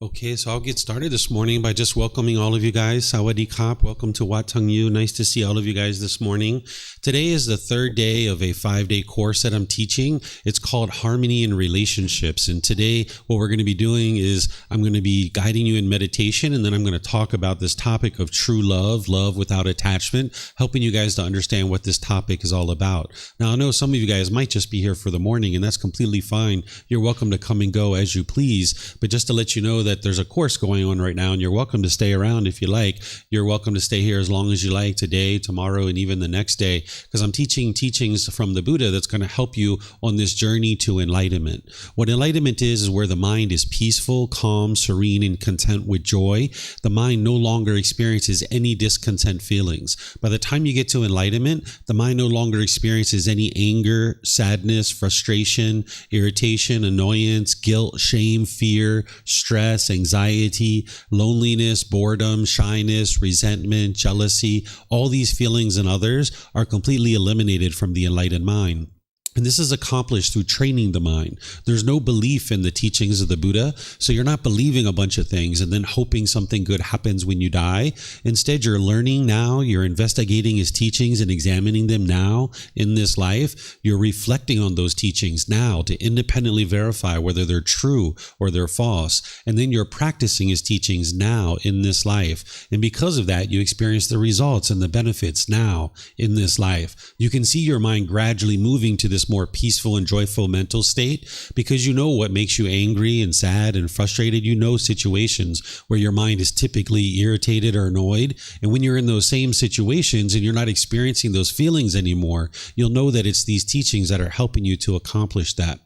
Okay, so I'll get started this morning by just welcoming all of you guys. Sawadee Kap, welcome to Wat Tung Yu. Nice to see all of you guys this morning. Today is the third day of a 5-day course that I'm teaching. It's called Harmony in Relationships. And today, what we're going to be doing is I'm going to be guiding you in meditation, and then I'm going to talk about this topic of true love, love without attachment, helping you guys to understand what this topic is all about. Now, I know some of you guys might just be here for the morning, and that's completely fine. You're welcome to come and go as you please. But just to let you know that there's a course going on right now, and you're welcome to stay around if you like. You're welcome to stay here as long as you like, today, tomorrow, and even the next day, because I'm teaching teachings from the Buddha that's going to help you on this journey to enlightenment. What enlightenment is where the mind is peaceful, calm, serene, and content with joy. The mind no longer experiences any discontent feelings. By the time you get to enlightenment, the mind no longer experiences any anger, sadness, frustration, irritation, annoyance, guilt, shame, fear, stress, anxiety, loneliness, boredom, shyness, resentment, jealousy. All these feelings and others are completely eliminated from the enlightened mind. And this is accomplished through training the mind. There's no belief in the teachings of the Buddha, so you're not believing a bunch of things and then hoping something good happens when you die. Instead, you're learning now, you're investigating his teachings and examining them now in this life. You're reflecting on those teachings now to independently verify whether they're true or they're false. And then you're practicing his teachings now in this life. And because of that, you experience the results and the benefits now in this life. You can see your mind gradually moving to this more peaceful and joyful mental state because you know what makes you angry and sad and frustrated. You know situations where your mind is typically irritated or annoyed. And when you're in those same situations and you're not experiencing those feelings anymore, you'll know that it's these teachings that are helping you to accomplish that.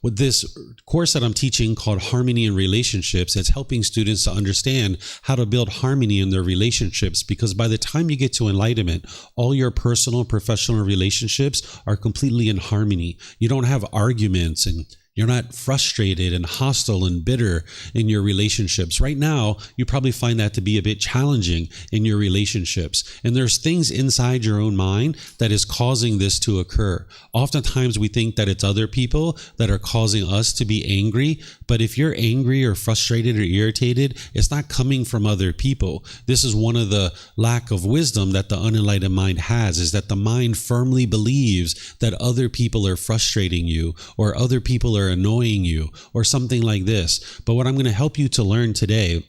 With this course that I'm teaching called Harmony in Relationships, it's helping students to understand how to build harmony in their relationships, because by the time you get to enlightenment, all your personal, professional relationships are completely in harmony. You don't have arguments, and you're not frustrated and hostile and bitter in your relationships. Right now, you probably find that to be a bit challenging in your relationships. And there's things inside your own mind that is causing this to occur. Oftentimes, we think that it's other people that are causing us to be angry. But if you're angry or frustrated or irritated, it's not coming from other people. This is one of the lack of wisdom that the unenlightened mind has, is that the mind firmly believes that other people are frustrating you or other people are annoying you or something like this. But what I'm going to help you to learn today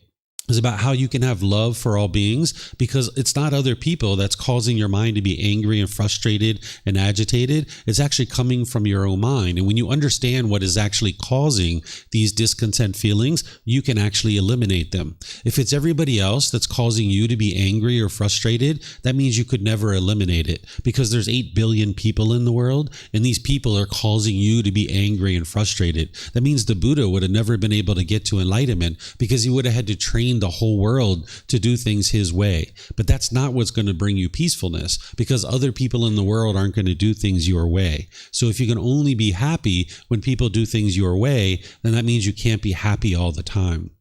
is about how you can have love for all beings, because it's not other people that's causing your mind to be angry and frustrated and agitated. It's actually coming from your own mind. And when you understand what is actually causing these discontent feelings, you can actually eliminate them. If it's everybody else that's causing you to be angry or frustrated, that means you could never eliminate it, because there's 8 billion people in the world, and these people are causing you to be angry and frustrated. That means the Buddha would have never been able to get to enlightenment, because he would have had to train the whole world to do things his way. But that's not what's going to bring you peacefulness, because other people in the world aren't going to do things your way. So if you can only be happy when people do things your way, then that means you can't be happy all the time.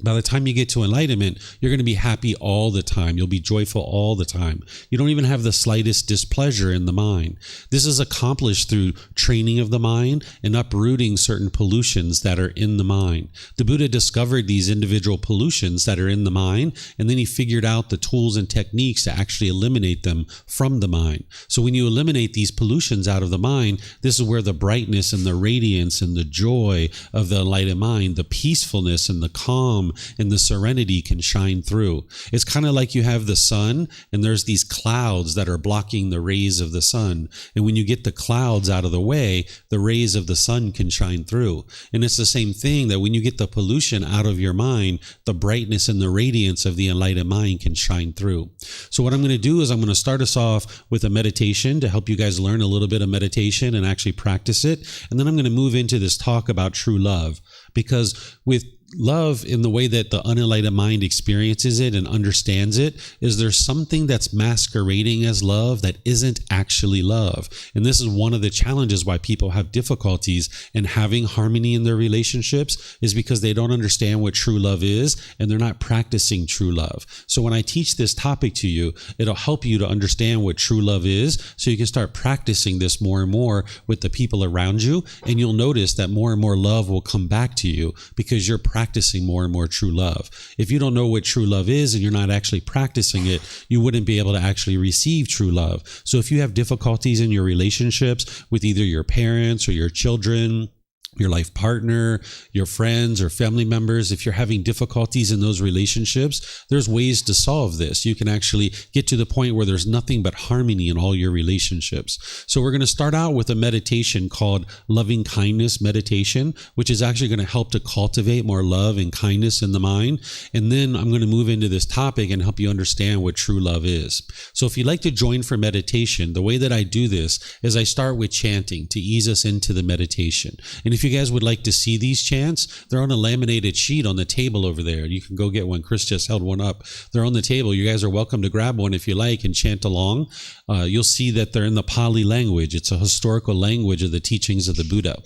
By the time you get to enlightenment, you're going to be happy all the time. You'll be joyful all the time. You don't even have the slightest displeasure in the mind. This is accomplished through training of the mind and uprooting certain pollutions that are in the mind. The Buddha discovered these individual pollutions that are in the mind, and then he figured out the tools and techniques to actually eliminate them from the mind. So when you eliminate these pollutions out of the mind, this is where the brightness and the radiance and the joy of the enlightened mind, the peacefulness and the calm and the serenity can shine through. It's kind of like you have the sun, and there's these clouds that are blocking the rays of the sun. And when you get the clouds out of the way, the rays of the sun can shine through. And it's the same thing, that when you get the pollution out of your mind, the brightness and the radiance of the enlightened mind can shine through. So what I'm going to do is I'm going to start us off with a meditation to help you guys learn a little bit of meditation and actually practice it. And then I'm going to move into this talk about true love, because with love, in the way that the unenlightened mind experiences it and understands it, is there's something that's masquerading as love that isn't actually love. And this is one of the challenges why people have difficulties in having harmony in their relationships, is because they don't understand what true love is, and they're not practicing true love. So when I teach this topic to you, it'll help you to understand what true love is, so you can start practicing this more and more with the people around you, and you'll notice that more and more love will come back to you because you're practicing practicing more and more true love. If you don't know what true love is and you're not actually practicing it, you wouldn't be able to actually receive true love. So if you have difficulties in your relationships with either your parents or your children, your life partner, your friends or family members, if you're having difficulties in those relationships, there's ways to solve this. You can actually get to the point where there's nothing but harmony in all your relationships. So we're going to start out with a meditation called loving kindness meditation, which is actually going to help to cultivate more love and kindness in the mind. And then I'm going to move into this topic and help you understand what true love is. So if you'd like to join for meditation, the way that I do this is I start with chanting to ease us into the meditation. And if you guys would like to see these chants, they're on a laminated sheet on the table over there. You can go get one. Chris just held one up. They're on the table. You guys are welcome to grab one if you like and chant along. You'll see that they're in the Pali language. It's a historical language of the teachings of the Buddha.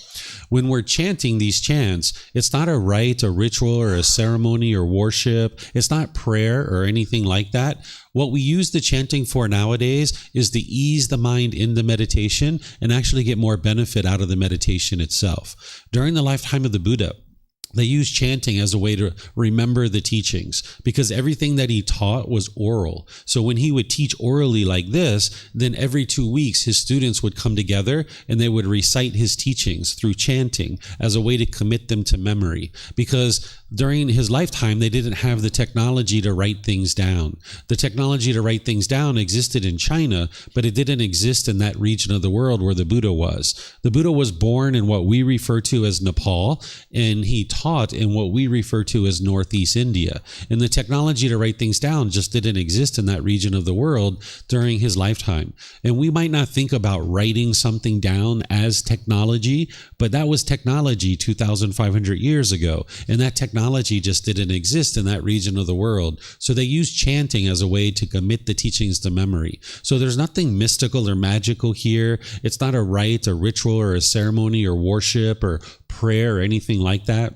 When we're chanting these chants, it's not a rite, a ritual, or a ceremony or worship. It's not prayer or anything like that. What we use the chanting for nowadays is to ease the mind in the meditation and actually get more benefit out of the meditation itself. During the lifetime of the Buddha, they used chanting as a way to remember the teachings because everything that he taught was oral. So when he would teach orally like this, then every 2 weeks his students would come together and they would recite his teachings through chanting as a way to commit them to memory. Because during his lifetime, they didn't have the technology to write things down. The technology to write things down existed in China, but it didn't exist in that region of the world where the Buddha was. The Buddha was born in what we refer to as Nepal, and he taught in what we refer to as Northeast India. And the technology to write things down just didn't exist in that region of the world during his lifetime. And we might not think about writing something down as technology, but that was technology 2,500 years ago. And that technology just didn't exist in that region of the world. So they used chanting as a way to commit the teachings to memory. So there's nothing mystical or magical here. It's not a rite, a ritual, or a ceremony, or worship, or prayer, or anything like that.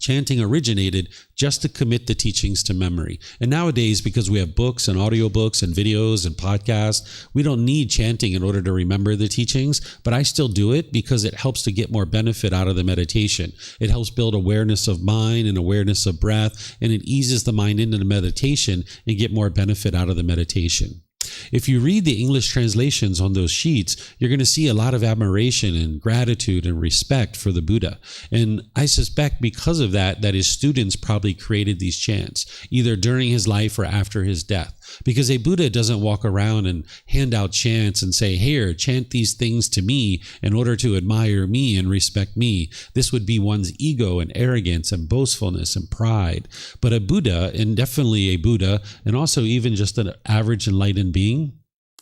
Chanting originated just to commit the teachings to memory. And nowadays, because we have books and audiobooks and videos and podcasts, we don't need chanting in order to remember the teachings, but I still do it because it helps to get more benefit out of the meditation. It helps build awareness of mind and awareness of breath, and it eases the mind into the meditation and get more benefit out of the meditation. If you read the English translations on those sheets, you're going to see a lot of admiration and gratitude and respect for the Buddha. And I suspect because of that his students probably created these chants, either during his life or after his death. Because a Buddha doesn't walk around and hand out chants and say, here, chant these things to me in order to admire me and respect me. This would be one's ego and arrogance and boastfulness and pride. But a Buddha, and definitely a Buddha, and also even just an average enlightened being,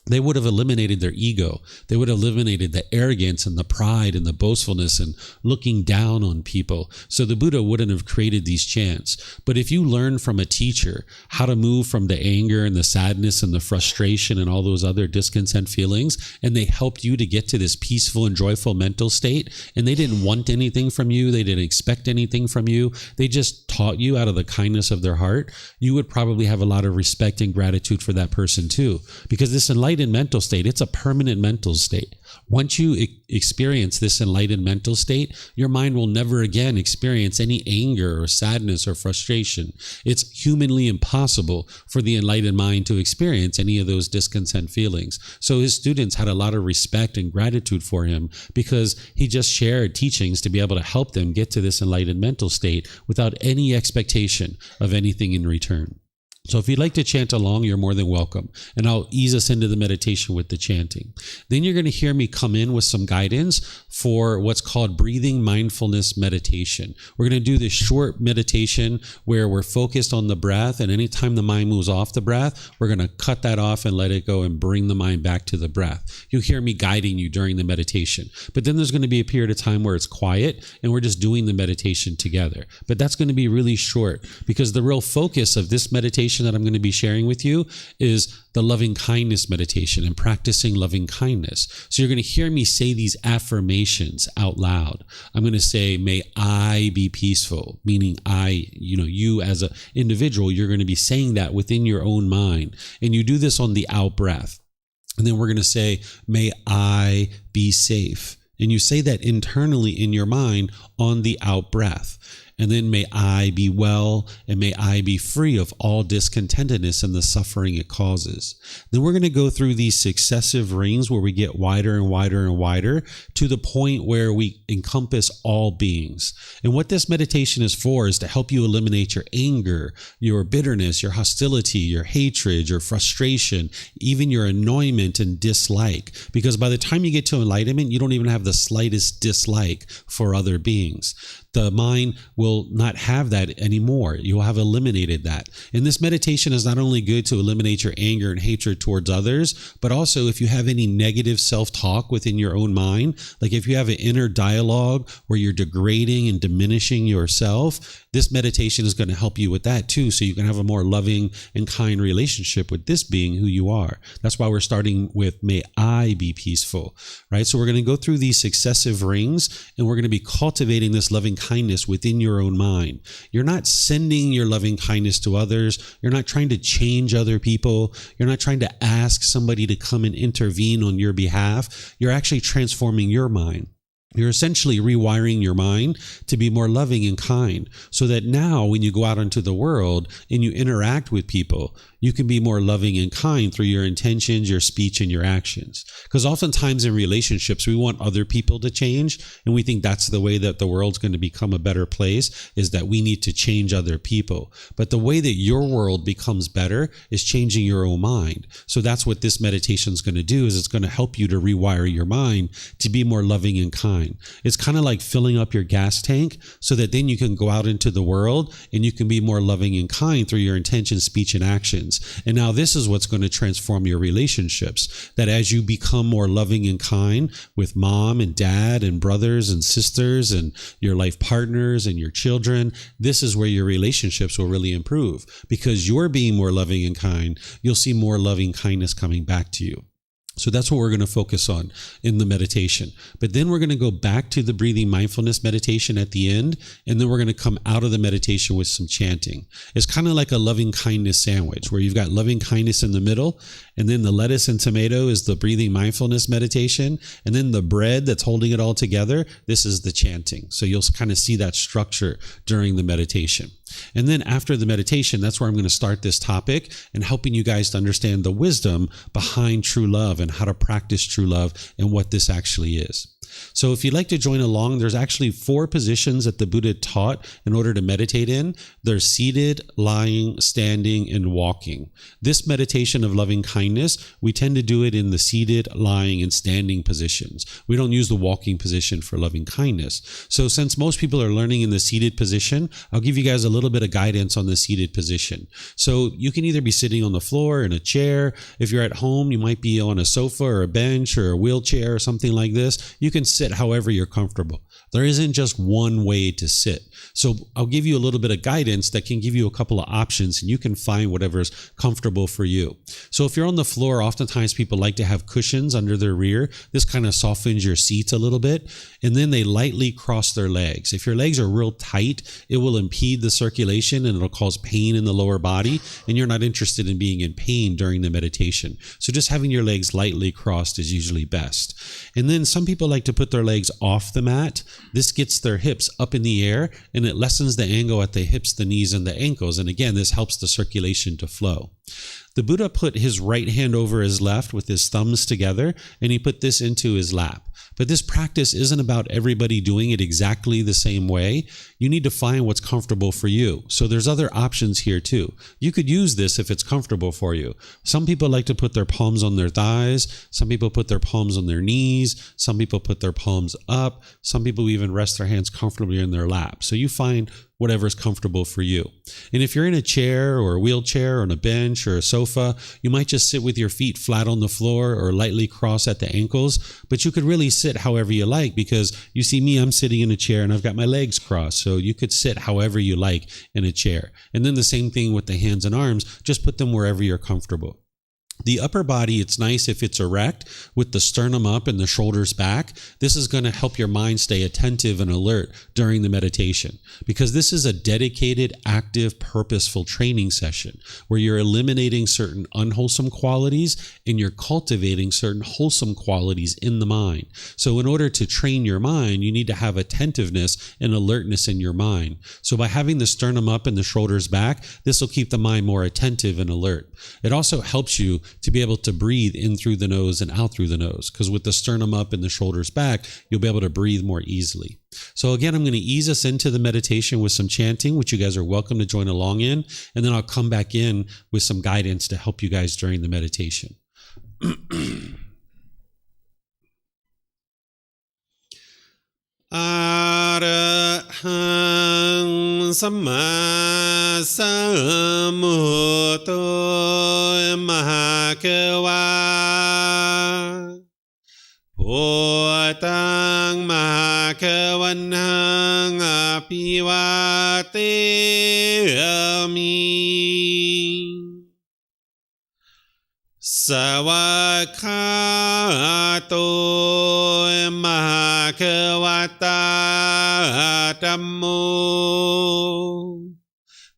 they would have eliminated their ego. They would have eliminated the arrogance and the pride and the boastfulness and looking down on people. So the Buddha wouldn't have created these chants. But if you learn from a teacher how to move from the anger and the sadness and the frustration and all those other discontent feelings, and they helped you to get to this peaceful and joyful mental state, and they didn't want anything from you, they didn't expect anything from you, they just taught you out of the kindness of their heart, you would probably have a lot of respect and gratitude for that person too. Because this enlightened mental state, it's a permanent mental state. Once you experience this enlightened mental state, your mind will never again experience any anger or sadness or frustration. It's humanly impossible for the enlightened mind to experience any of those discontent feelings. So his students had a lot of respect and gratitude for him because he just shared teachings to be able to help them get to this enlightened mental state without any expectation of anything in return. So if you'd like to chant along, you're more than welcome. And I'll ease us into the meditation with the chanting. Then you're going to hear me come in with some guidance for what's called breathing mindfulness meditation. We're going to do this short meditation where we're focused on the breath, and anytime the mind moves off the breath, we're going to cut that off and let it go and bring the mind back to the breath. You'll hear me guiding you during the meditation. But then there's going to be a period of time where it's quiet and we're just doing the meditation together. But that's going to be really short because the real focus of this meditation that I'm going to be sharing with you is the loving kindness meditation and practicing loving kindness. So you're going to hear me say these affirmations out loud. I'm going to say, may I be peaceful, meaning you as an individual, you're going to be saying that within your own mind. And you do this on the out breath. And then we're going to say, may I be safe. And you say that internally in your mind on the out breath. And then may I be well, and may I be free of all discontentedness and the suffering it causes. Then we're going to go through these successive rings where we get wider and wider and wider to the point where we encompass all beings. And what this meditation is for is to help you eliminate your anger, your bitterness, your hostility, your hatred, your frustration, even your annoyment and dislike. Because by the time you get to enlightenment, you don't even have the slightest dislike for other beings. The mind will not have that anymore. You'll have eliminated that. And this meditation is not only good to eliminate your anger and hatred towards others, but also if you have any negative self-talk within your own mind, like if you have an inner dialogue where you're degrading and diminishing yourself, this meditation is going to help you with that too, so you can have a more loving and kind relationship with this being who you are. That's why we're starting with may I be peaceful, right? So we're going to go through these successive rings, and we're going to be cultivating this loving kindness within your own mind. You're not sending your loving kindness to others. You're not trying to change other people. You're not trying to ask somebody to come and intervene on your behalf. You're actually transforming your mind. You're essentially rewiring your mind to be more loving and kind, so that now when you go out into the world and you interact with people, you can be more loving and kind through your intentions, your speech, and your actions. Because oftentimes in relationships, we want other people to change, and we think that's the way that the world's going to become a better place, is that we need to change other people. But the way that your world becomes better is changing your own mind. So that's what this meditation is going to do, is it's going to help you to rewire your mind to be more loving and kind. It's kind of like filling up your gas tank so that then you can go out into the world and you can be more loving and kind through your intention, speech, and actions. And now this is what's going to transform your relationships, that as you become more loving and kind with mom and dad and brothers and sisters and your life partners and your children, this is where your relationships will really improve. Because you're being more loving and kind, you'll see more loving kindness coming back to you. So that's what we're going to focus on in the meditation. But then we're going to go back to the breathing mindfulness meditation at the end, and then we're going to come out of the meditation with some chanting. It's kind of like a loving kindness sandwich, where you've got loving kindness in the middle, and then the lettuce and tomato is the breathing mindfulness meditation, and then the bread that's holding it all together, this is the chanting. So you'll kind of see that structure during the meditation. And then after the meditation, that's where I'm going to start this topic and helping you guys to understand the wisdom behind true love and how to practice true love and what this actually is. So if you'd like to join along, there's actually 4 positions that the Buddha taught in order to meditate in. There's seated, lying, standing, and walking. This meditation of loving kindness, we tend to do it in the seated, lying, and standing positions. We don't use the walking position for loving kindness. So since most people are learning in the seated position, I'll give you guys a little bit of guidance on the seated position. So you can either be sitting on the floor, in a chair. If you're at home, you might be on a sofa or a bench or a wheelchair or something like this. You can sit however you're comfortable. There isn't just one way to sit. So I'll give you a little bit of guidance that can give you a couple of options, and you can find whatever's comfortable for you. So if you're on the floor, oftentimes people like to have cushions under their rear. This kind of softens your seats a little bit. And then they lightly cross their legs. If your legs are real tight, it will impede the circulation and it'll cause pain in the lower body. And you're not interested in being in pain during the meditation. So just having your legs lightly crossed is usually best. And then some people like to put their legs off the mat. This gets their hips up in the air, and it lessens the angle at the hips, the knees, and the ankles. And again, this helps the circulation to flow. The Buddha put his right hand over his left with his thumbs together, and he put this into his lap. But this practice isn't about everybody doing it exactly the same way. You need to find what's comfortable for you. So there's other options here too. You could use this if it's comfortable for you. Some people like to put their palms on their thighs. Some people put their palms on their knees. Some people put their palms up. Some people even rest their hands comfortably in their lap. So you find whatever's comfortable for you. And if you're in a chair or a wheelchair or on a bench or a sofa, you might just sit with your feet flat on the floor or lightly cross at the ankles, but you could really sit however you like, because you see me, I'm sitting in a chair and I've got my legs crossed. So you could sit however you like in a chair. And then the same thing with the hands and arms, just put them wherever you're comfortable. The upper body, it's nice if it's erect with the sternum up and the shoulders back. This is going to help your mind stay attentive and alert during the meditation, because this is a dedicated, active, purposeful training session where you're eliminating certain unwholesome qualities and you're cultivating certain wholesome qualities in the mind. So in order to train your mind, you need to have attentiveness and alertness in your mind. So by having the sternum up and the shoulders back, this will keep the mind more attentive and alert. It also helps you to be able to breathe in through the nose and out through the nose, because with the sternum up and the shoulders back, you'll be able to breathe more easily. So again, I'm going to ease us into the meditation with some chanting, which you guys are welcome to join along in, and then I'll come back in with some guidance to help you guys during the meditation. Arahang Samma Sambuddho Mahakava Bhutang Mahakavanhang Apivateyami Savakhato Mahakavata Dhammo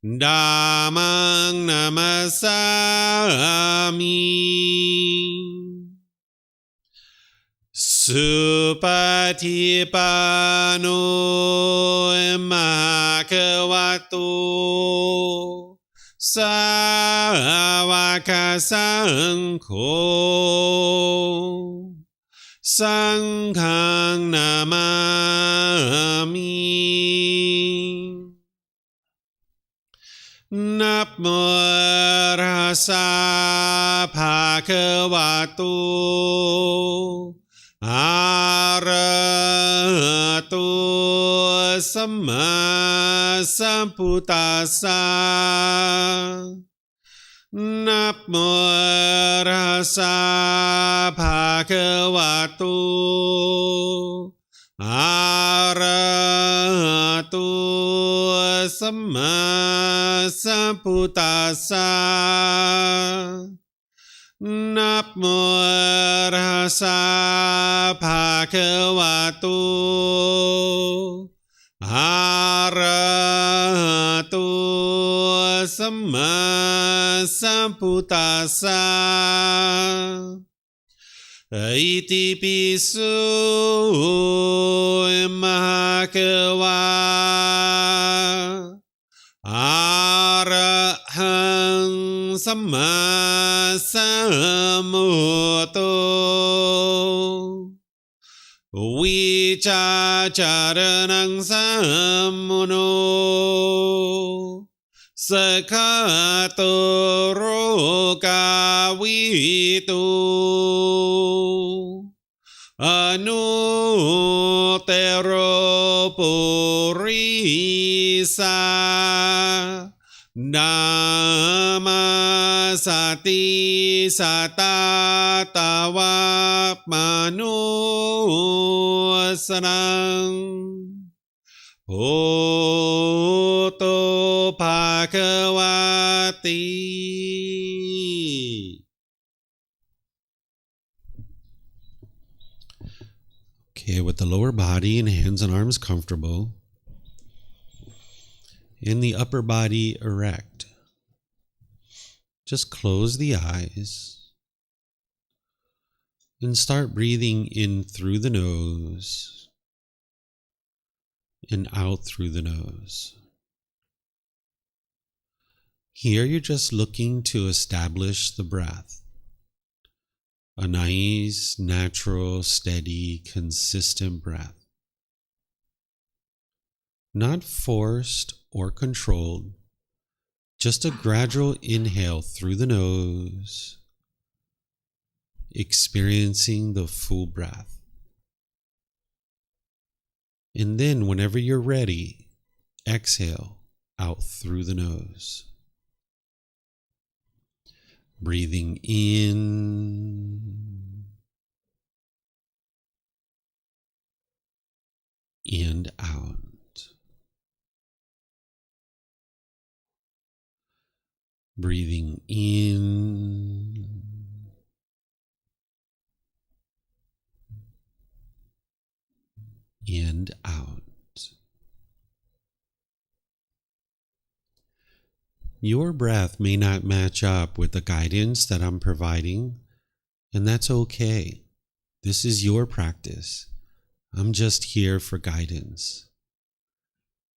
Dhammang Namasami Supatipano Mahakavato Savaka Sangho Sanghang Namami Namo Rasa Bhagavato Arahato Samma Sambuddhassa Namo Rasa Bhagavato Arahato Samma Sambuddhassa Namo Rasa Bhagavato Arahato Samma Sambuddhassa Iti pisu Mahakava Arahang Samma Sambuddho Vicacaranang Sammuno Sakhato Rokavito Anutero Purisa Dhamma Sati Satatawa Manusanang Bhoto Bhagavati. Okay, with the lower body and hands and arms comfortable, and the upper body erect, just close the eyes and start breathing in through the nose and out through the nose. Here you're just looking to establish the breath. A nice, natural, steady, consistent breath. Not forced or controlled, just a gradual inhale through the nose, experiencing the full breath. And then whenever you're ready, exhale out through the nose. Breathing in and out. Breathing in and out. Your breath may not match up with the guidance that I'm providing, and that's okay. This is your practice. I'm just here for guidance.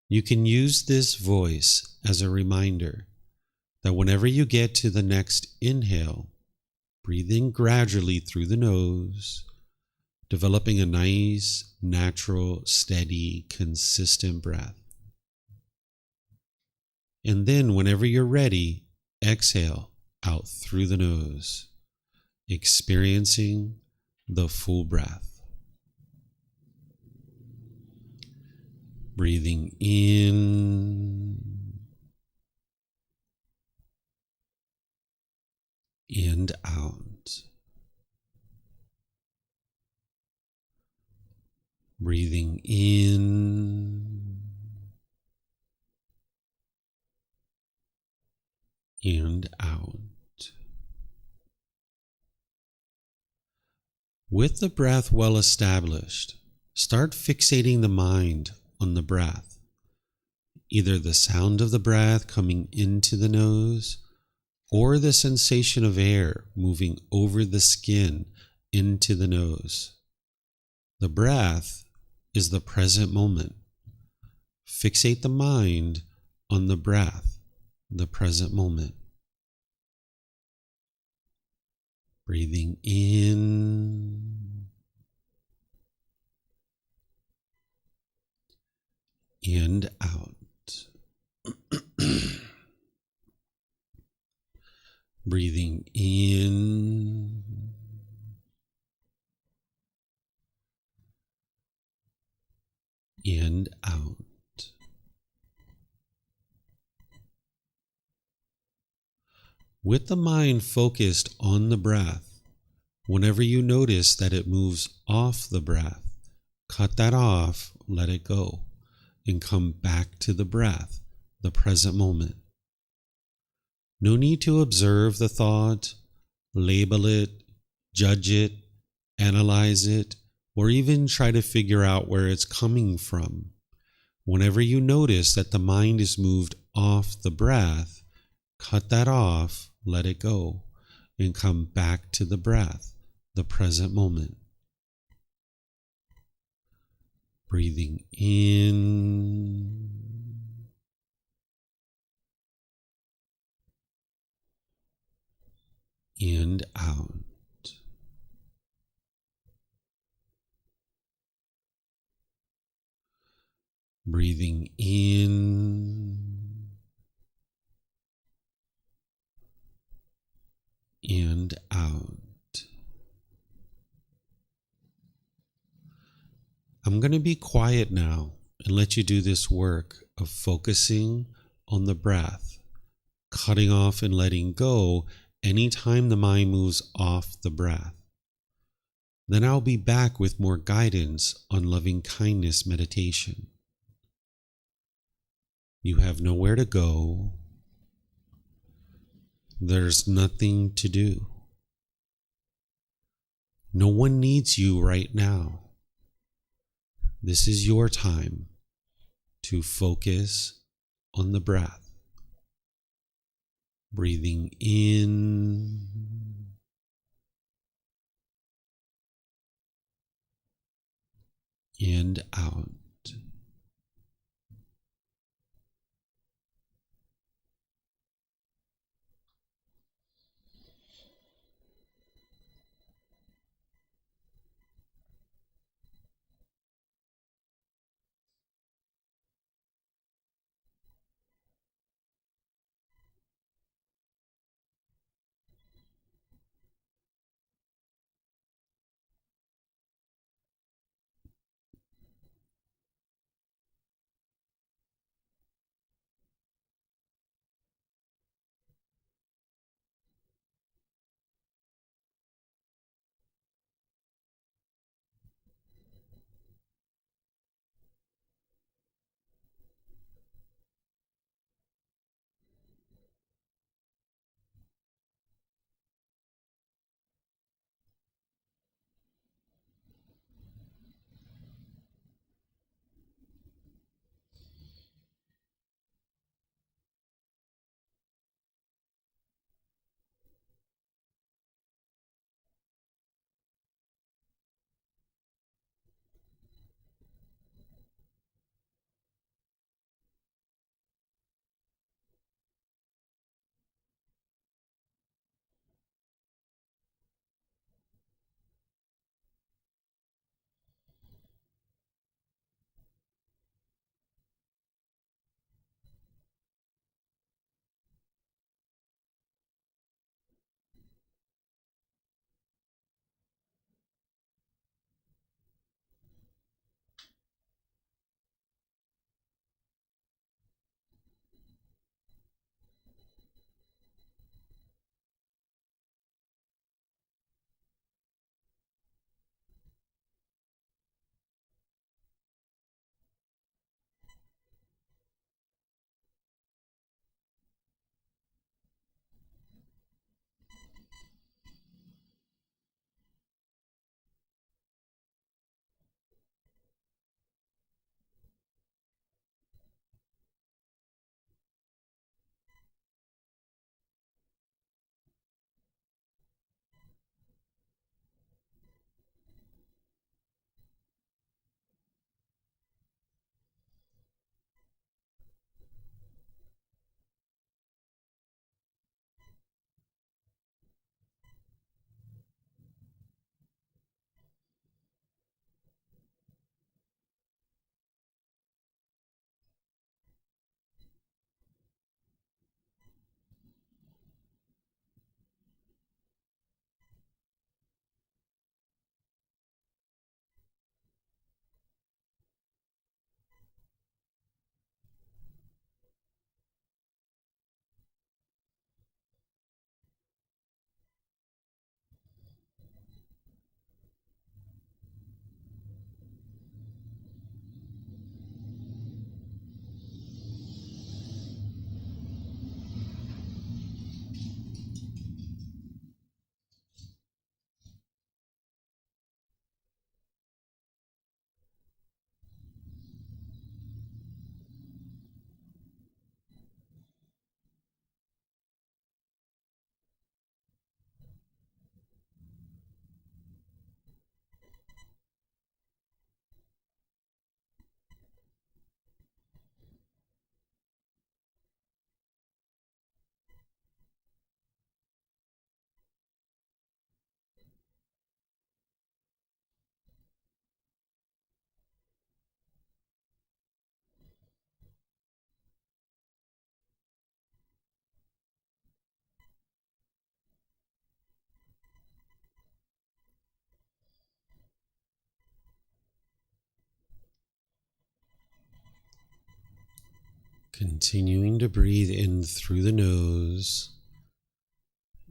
You can use this voice as a reminder that whenever you get to the next inhale, breathe in gradually through the nose, developing a nice, natural, steady, consistent breath. And then whenever you're ready, exhale out through the nose, experiencing the full breath. Breathing in and out. Breathing in and out. With the breath well established, start fixating the mind on the breath, either the sound of the breath coming into the nose or the sensation of air moving over the skin into the nose. The breath is the present moment. Fixate the mind on the breath, the present moment. Breathing in and out. Breathing in and out. With the mind focused on the breath, whenever you notice that it moves off the breath, cut that off, let it go, and come back to the breath, the present moment. No need to observe the thought, label it, judge it, analyze it, or even try to figure out where it's coming from. Whenever you notice that the mind is moved off the breath, cut that off, let it go, and come back to the breath, the present moment. Breathing in and out. Breathing in and out. I'm going to be quiet now and let you do this work of focusing on the breath, cutting off and letting go anytime the mind moves off the breath. Then I'll be back with more guidance on loving kindness meditation. You have nowhere to go. There's nothing to do. No one needs you right now. This is your time to focus on the breath. Breathing in and out. Continuing to breathe in through the nose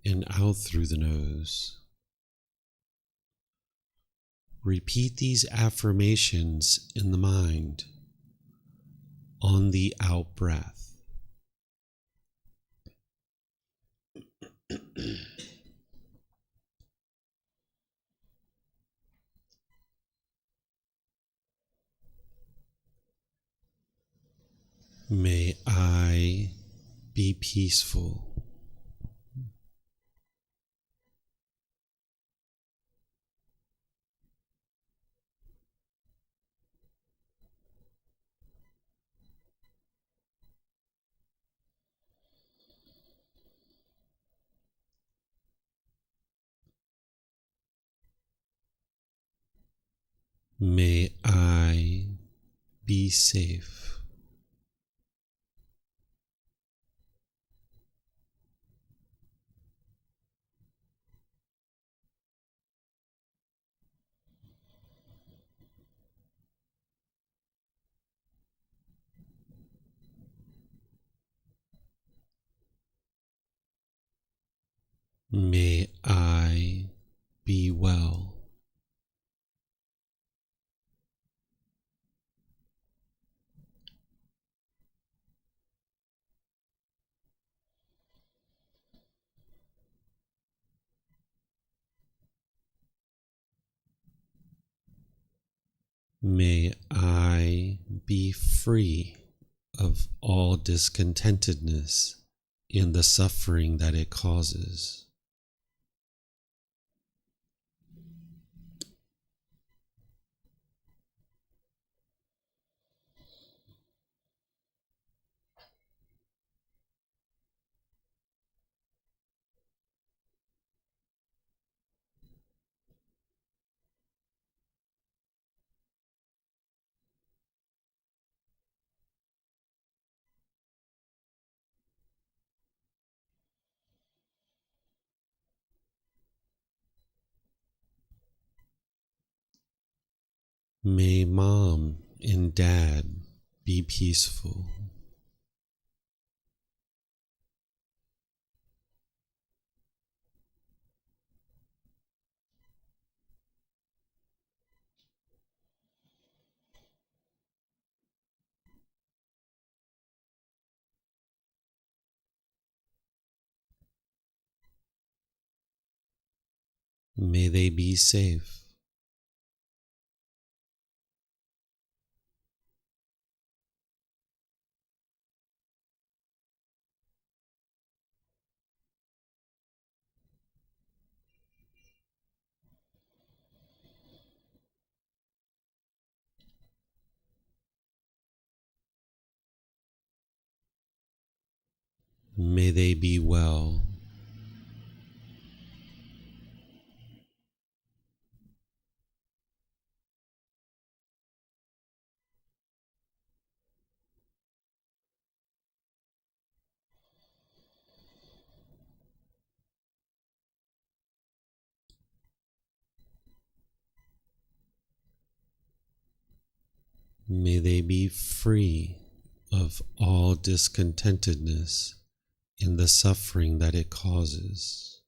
and out through the nose. Repeat these affirmations in the mind on the out breath. May I be peaceful. May I be safe. May I be well. May I be free of all discontentedness in the suffering that it causes. May mom and dad be peaceful. May they be safe. May they be well. May they be free of all discontentedness in the suffering that it causes.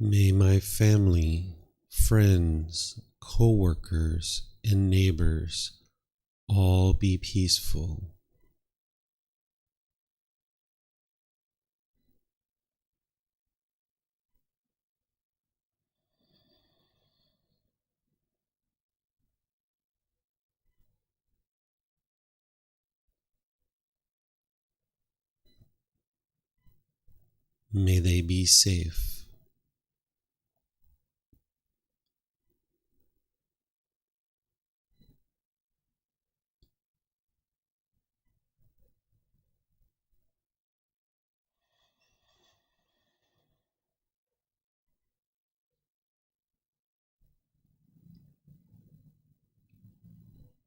May my family, friends, co-workers, and neighbors all be peaceful. May they be safe.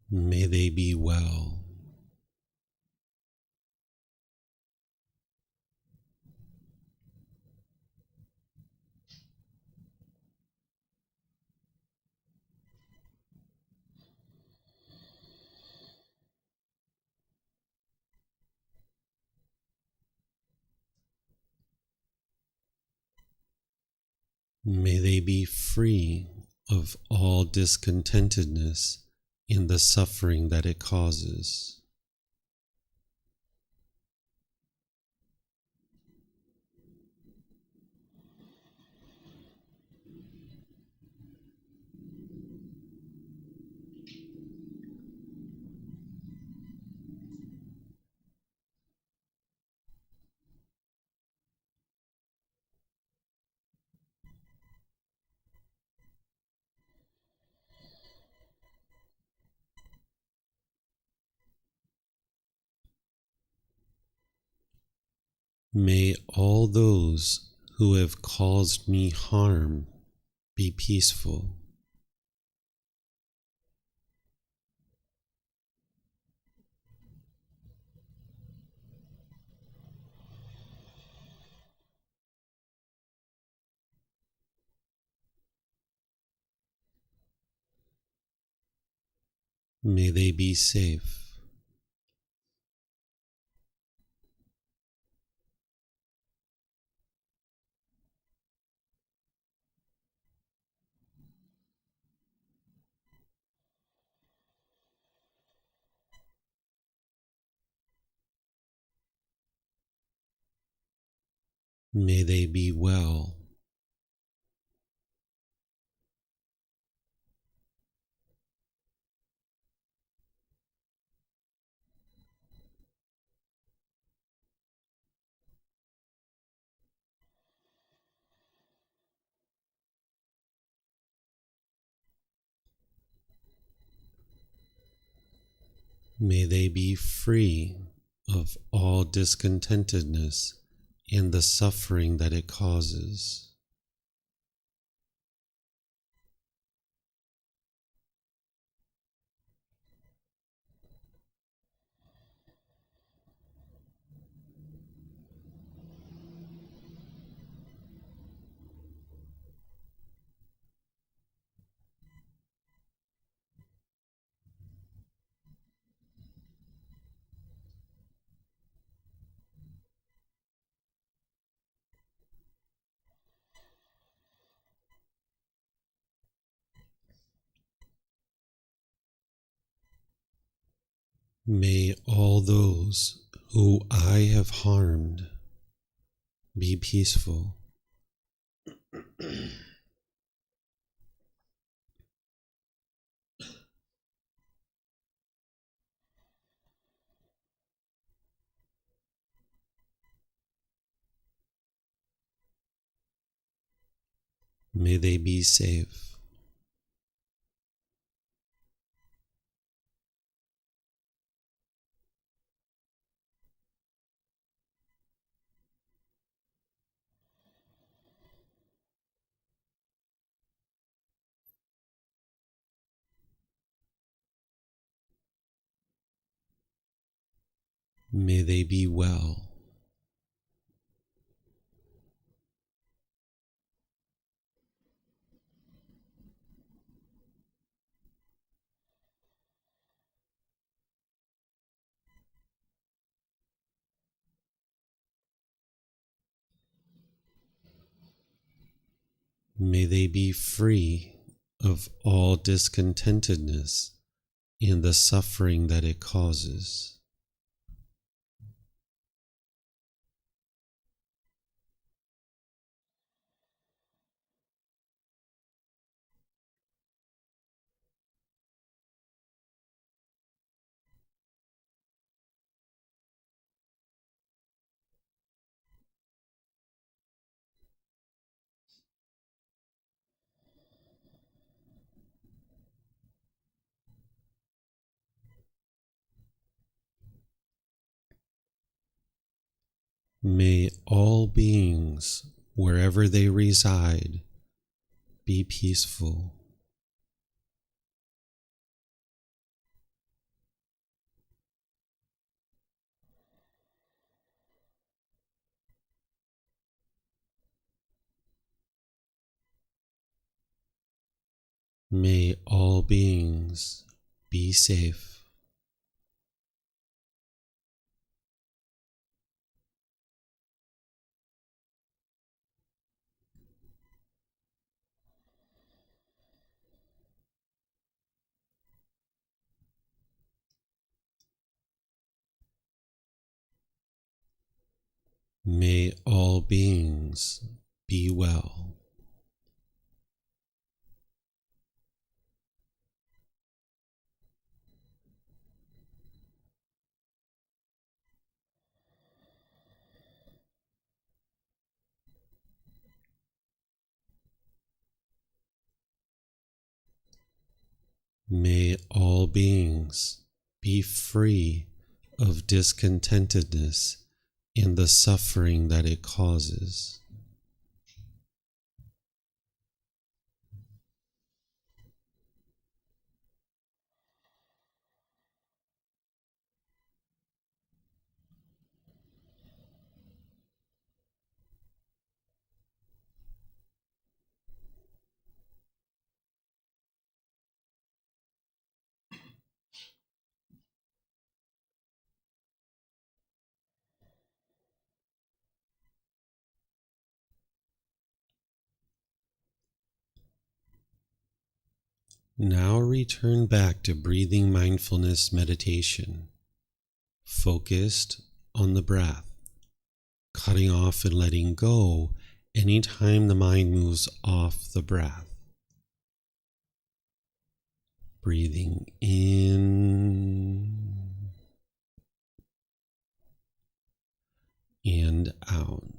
May they be well. May they be free of all discontentedness in the suffering that it causes. May all those who have caused me harm be peaceful. May they be safe. May they be well. May they be free of all discontentedness in the suffering that it causes. May all those who I have harmed be peaceful. May they be safe. May they be well. May they be free of all discontentedness in the suffering that it causes. May all beings, wherever they reside, be peaceful. May all beings be safe. May all beings be well. May all beings be free of discontentedness and the suffering that it causes. Now return back to breathing mindfulness meditation, focused on the breath, cutting off and letting go anytime the mind moves off the breath. Breathing in and out.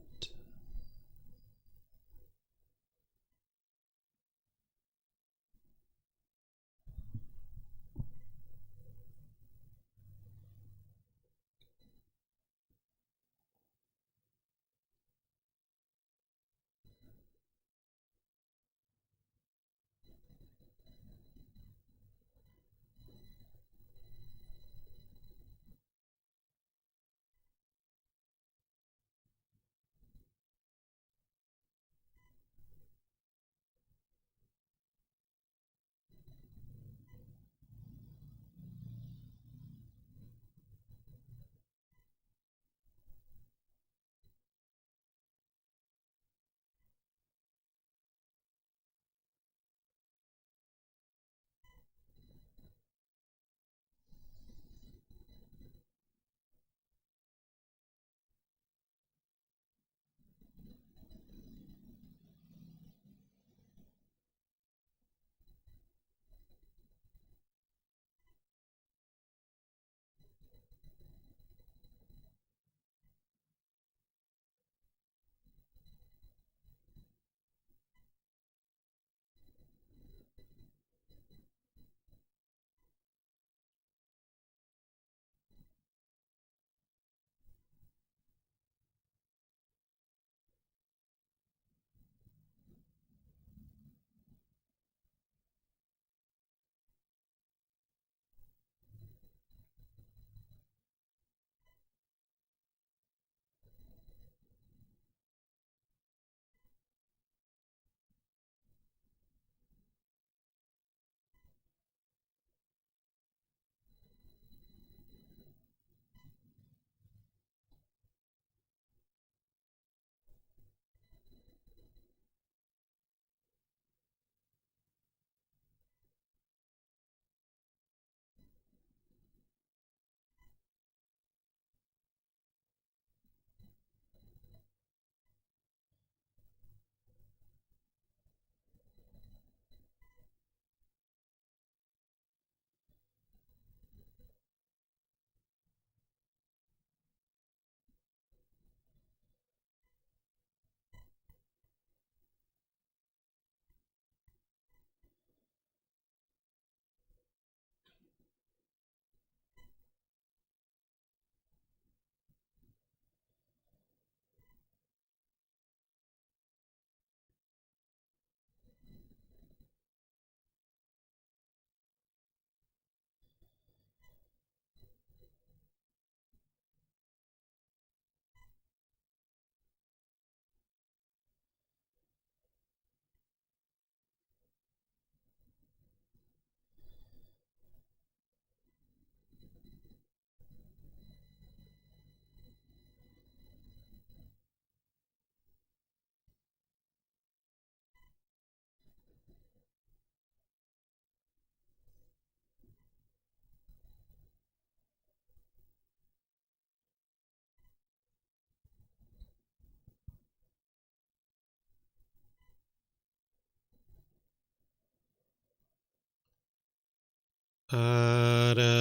อะระ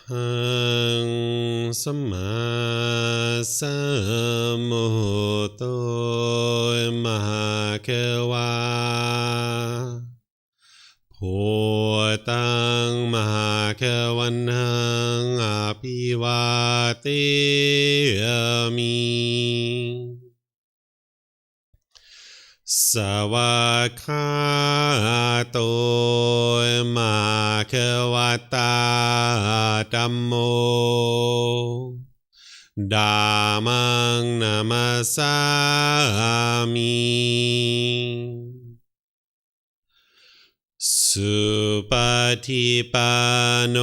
หังสัมมาสัมพุทโธมหาเขวาพุทธังมหาเขวันหังอภิวาเทมิสวากขาโตมหาเขวตาธัมโมธัมมังนามัสสามิสุปฏิปันโน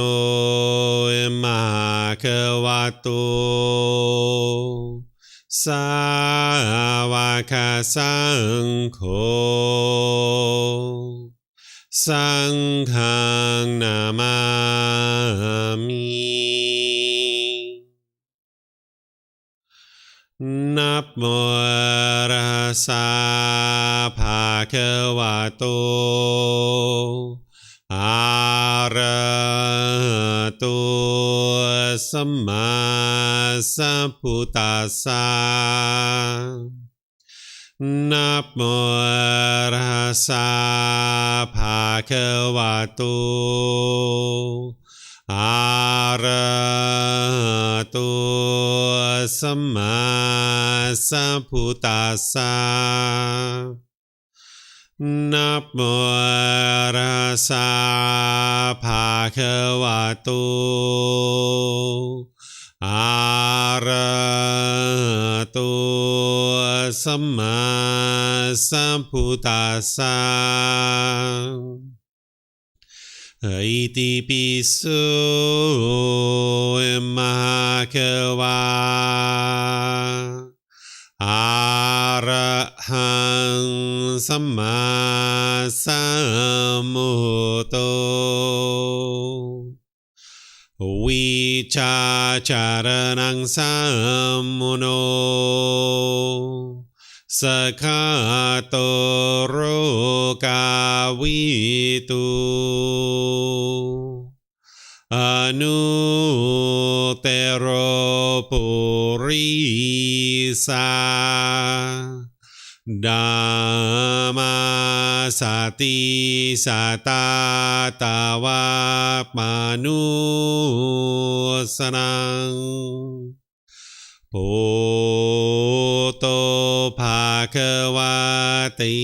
มหาเขวโตสาวกสังโฆสังฆังนามามินะโมตัสสะภะคะวะโตอะระหะโตสัมมาสัมพุทธัสสะนะโมตัสสะภะคะวะโตอะระหะโตสัมมาสัมพุทธัสสะนะโมตัสสะภะคะวะโตอะระหะโตสัมมาสัมพุทธัสสะอิติปิโสมหาเขวาอะระหังสัมมาสัมพุทโธวิชาจารณังสัมมุโนสคาโตโรกาวิตุอนุเตโรปุริสาธัมมาสติสัตตาตาวะมานุสนังพุทโธภะคะวะติ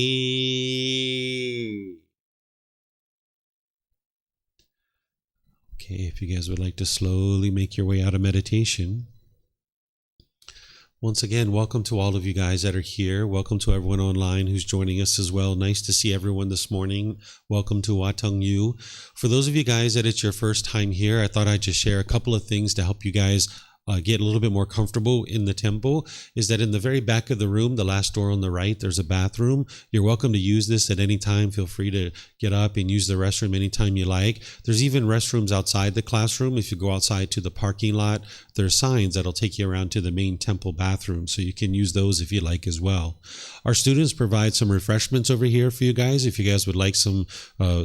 Okay, if you guys would like to slowly make your way out of meditation. Once again, welcome to all of you guys that are here. Welcome to everyone online who's joining us as well. Nice to see everyone this morning. Welcome to Watang Yu. For those of you guys that it's your first time here, I thought I'd just share a couple of things to help you guys get a little bit more comfortable in the temple. Is that in the very back of the room, the last door on the right, there's a bathroom. You're welcome to use this at any time. Feel free to get up and use the restroom anytime you like. There's even restrooms outside the classroom. If you go outside to the parking lot, there's signs that'll take you around to the main temple bathroom, so you can use those if you like as well. Our students provide some refreshments over here for you guys. If you guys would like some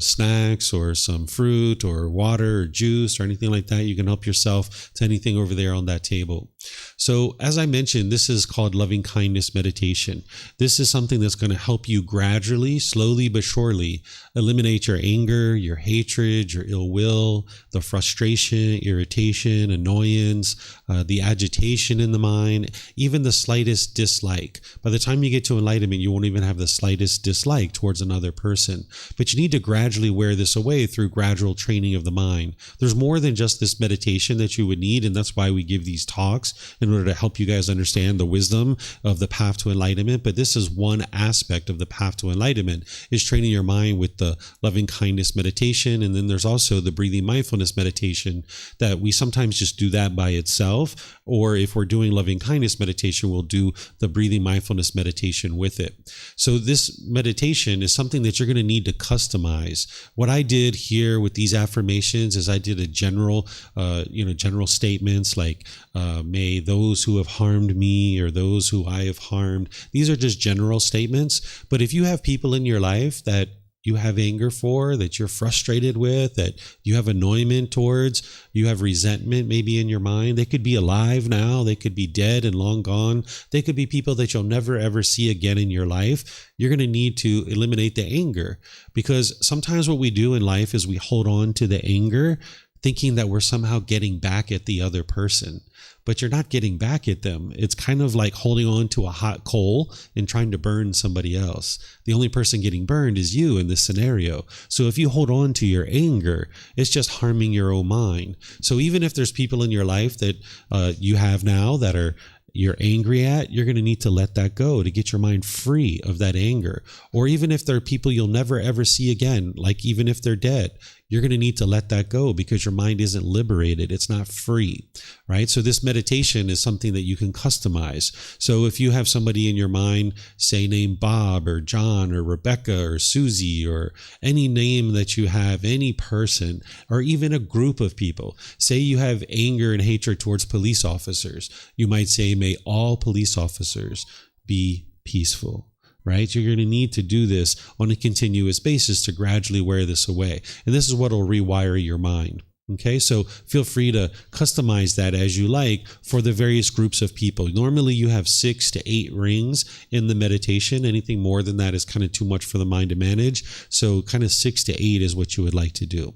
snacks or some fruit or water or juice or anything like that, you can help yourself to anything over there on that table. So as I mentioned, this is called loving kindness meditation. This is something that's going to help you gradually, slowly but surely, eliminate your anger, your hatred, your ill will, the frustration, irritation, annoyance, the agitation in the mind, even the slightest dislike. By the time you get to enlightenment, you won't even have the slightest dislike towards another person. But you need to gradually wear this away through gradual training of the mind. There's more than just this meditation that you would need, and that's why we give these talks in order to help you guys understand the wisdom of the path to enlightenment. But this is one aspect of the path to enlightenment, is training your mind with the loving kindness meditation. And then there's also the breathing mindfulness meditation, that we sometimes just do that by itself, or if we're doing loving kindness meditation, we'll do the breathing mindfulness meditation with it. So this meditation is something that you're going to need to customize. What I did here with these affirmations is I did a general statements like, may those who have harmed me or those who I have harmed. These are just general statements. But if you have people in your life that you have anger for, that you're frustrated with, that you have annoyment towards, you have resentment maybe in your mind. They could be alive now. They could be dead and long gone. They could be people that you'll never ever see again in your life. You're going to need to eliminate the anger, because sometimes what we do in life is we hold on to the anger thinking that we're somehow getting back at the other person. But you're not getting back at them. It's kind of like holding on to a hot coal and trying to burn somebody else. The only person getting burned is you in this scenario. So if you hold on to your anger, it's just harming your own mind. So even if there's people in your life that you have now that you're angry at, you're going to need to let that go to get your mind free of that anger. Or even if there are people you'll never ever see again, like even if they're dead, you're going to need to let that go because your mind isn't liberated. It's not free, right? So this meditation is something that you can customize. So if you have somebody in your mind, say named Bob or John or Rebecca or Susie or any name that you have, any person, or even a group of people, say you have anger and hatred towards police officers, you might say, may all police officers be peaceful. Right? You're going to need to do this on a continuous basis to gradually wear this away. And this is what will rewire your mind. Okay, so feel free to customize that as you like for the various groups of people. Normally you have 6 to 8 rings in the meditation. Anything more than that is kind of too much for the mind to manage. So kind of 6 to 8 is what you would like to do.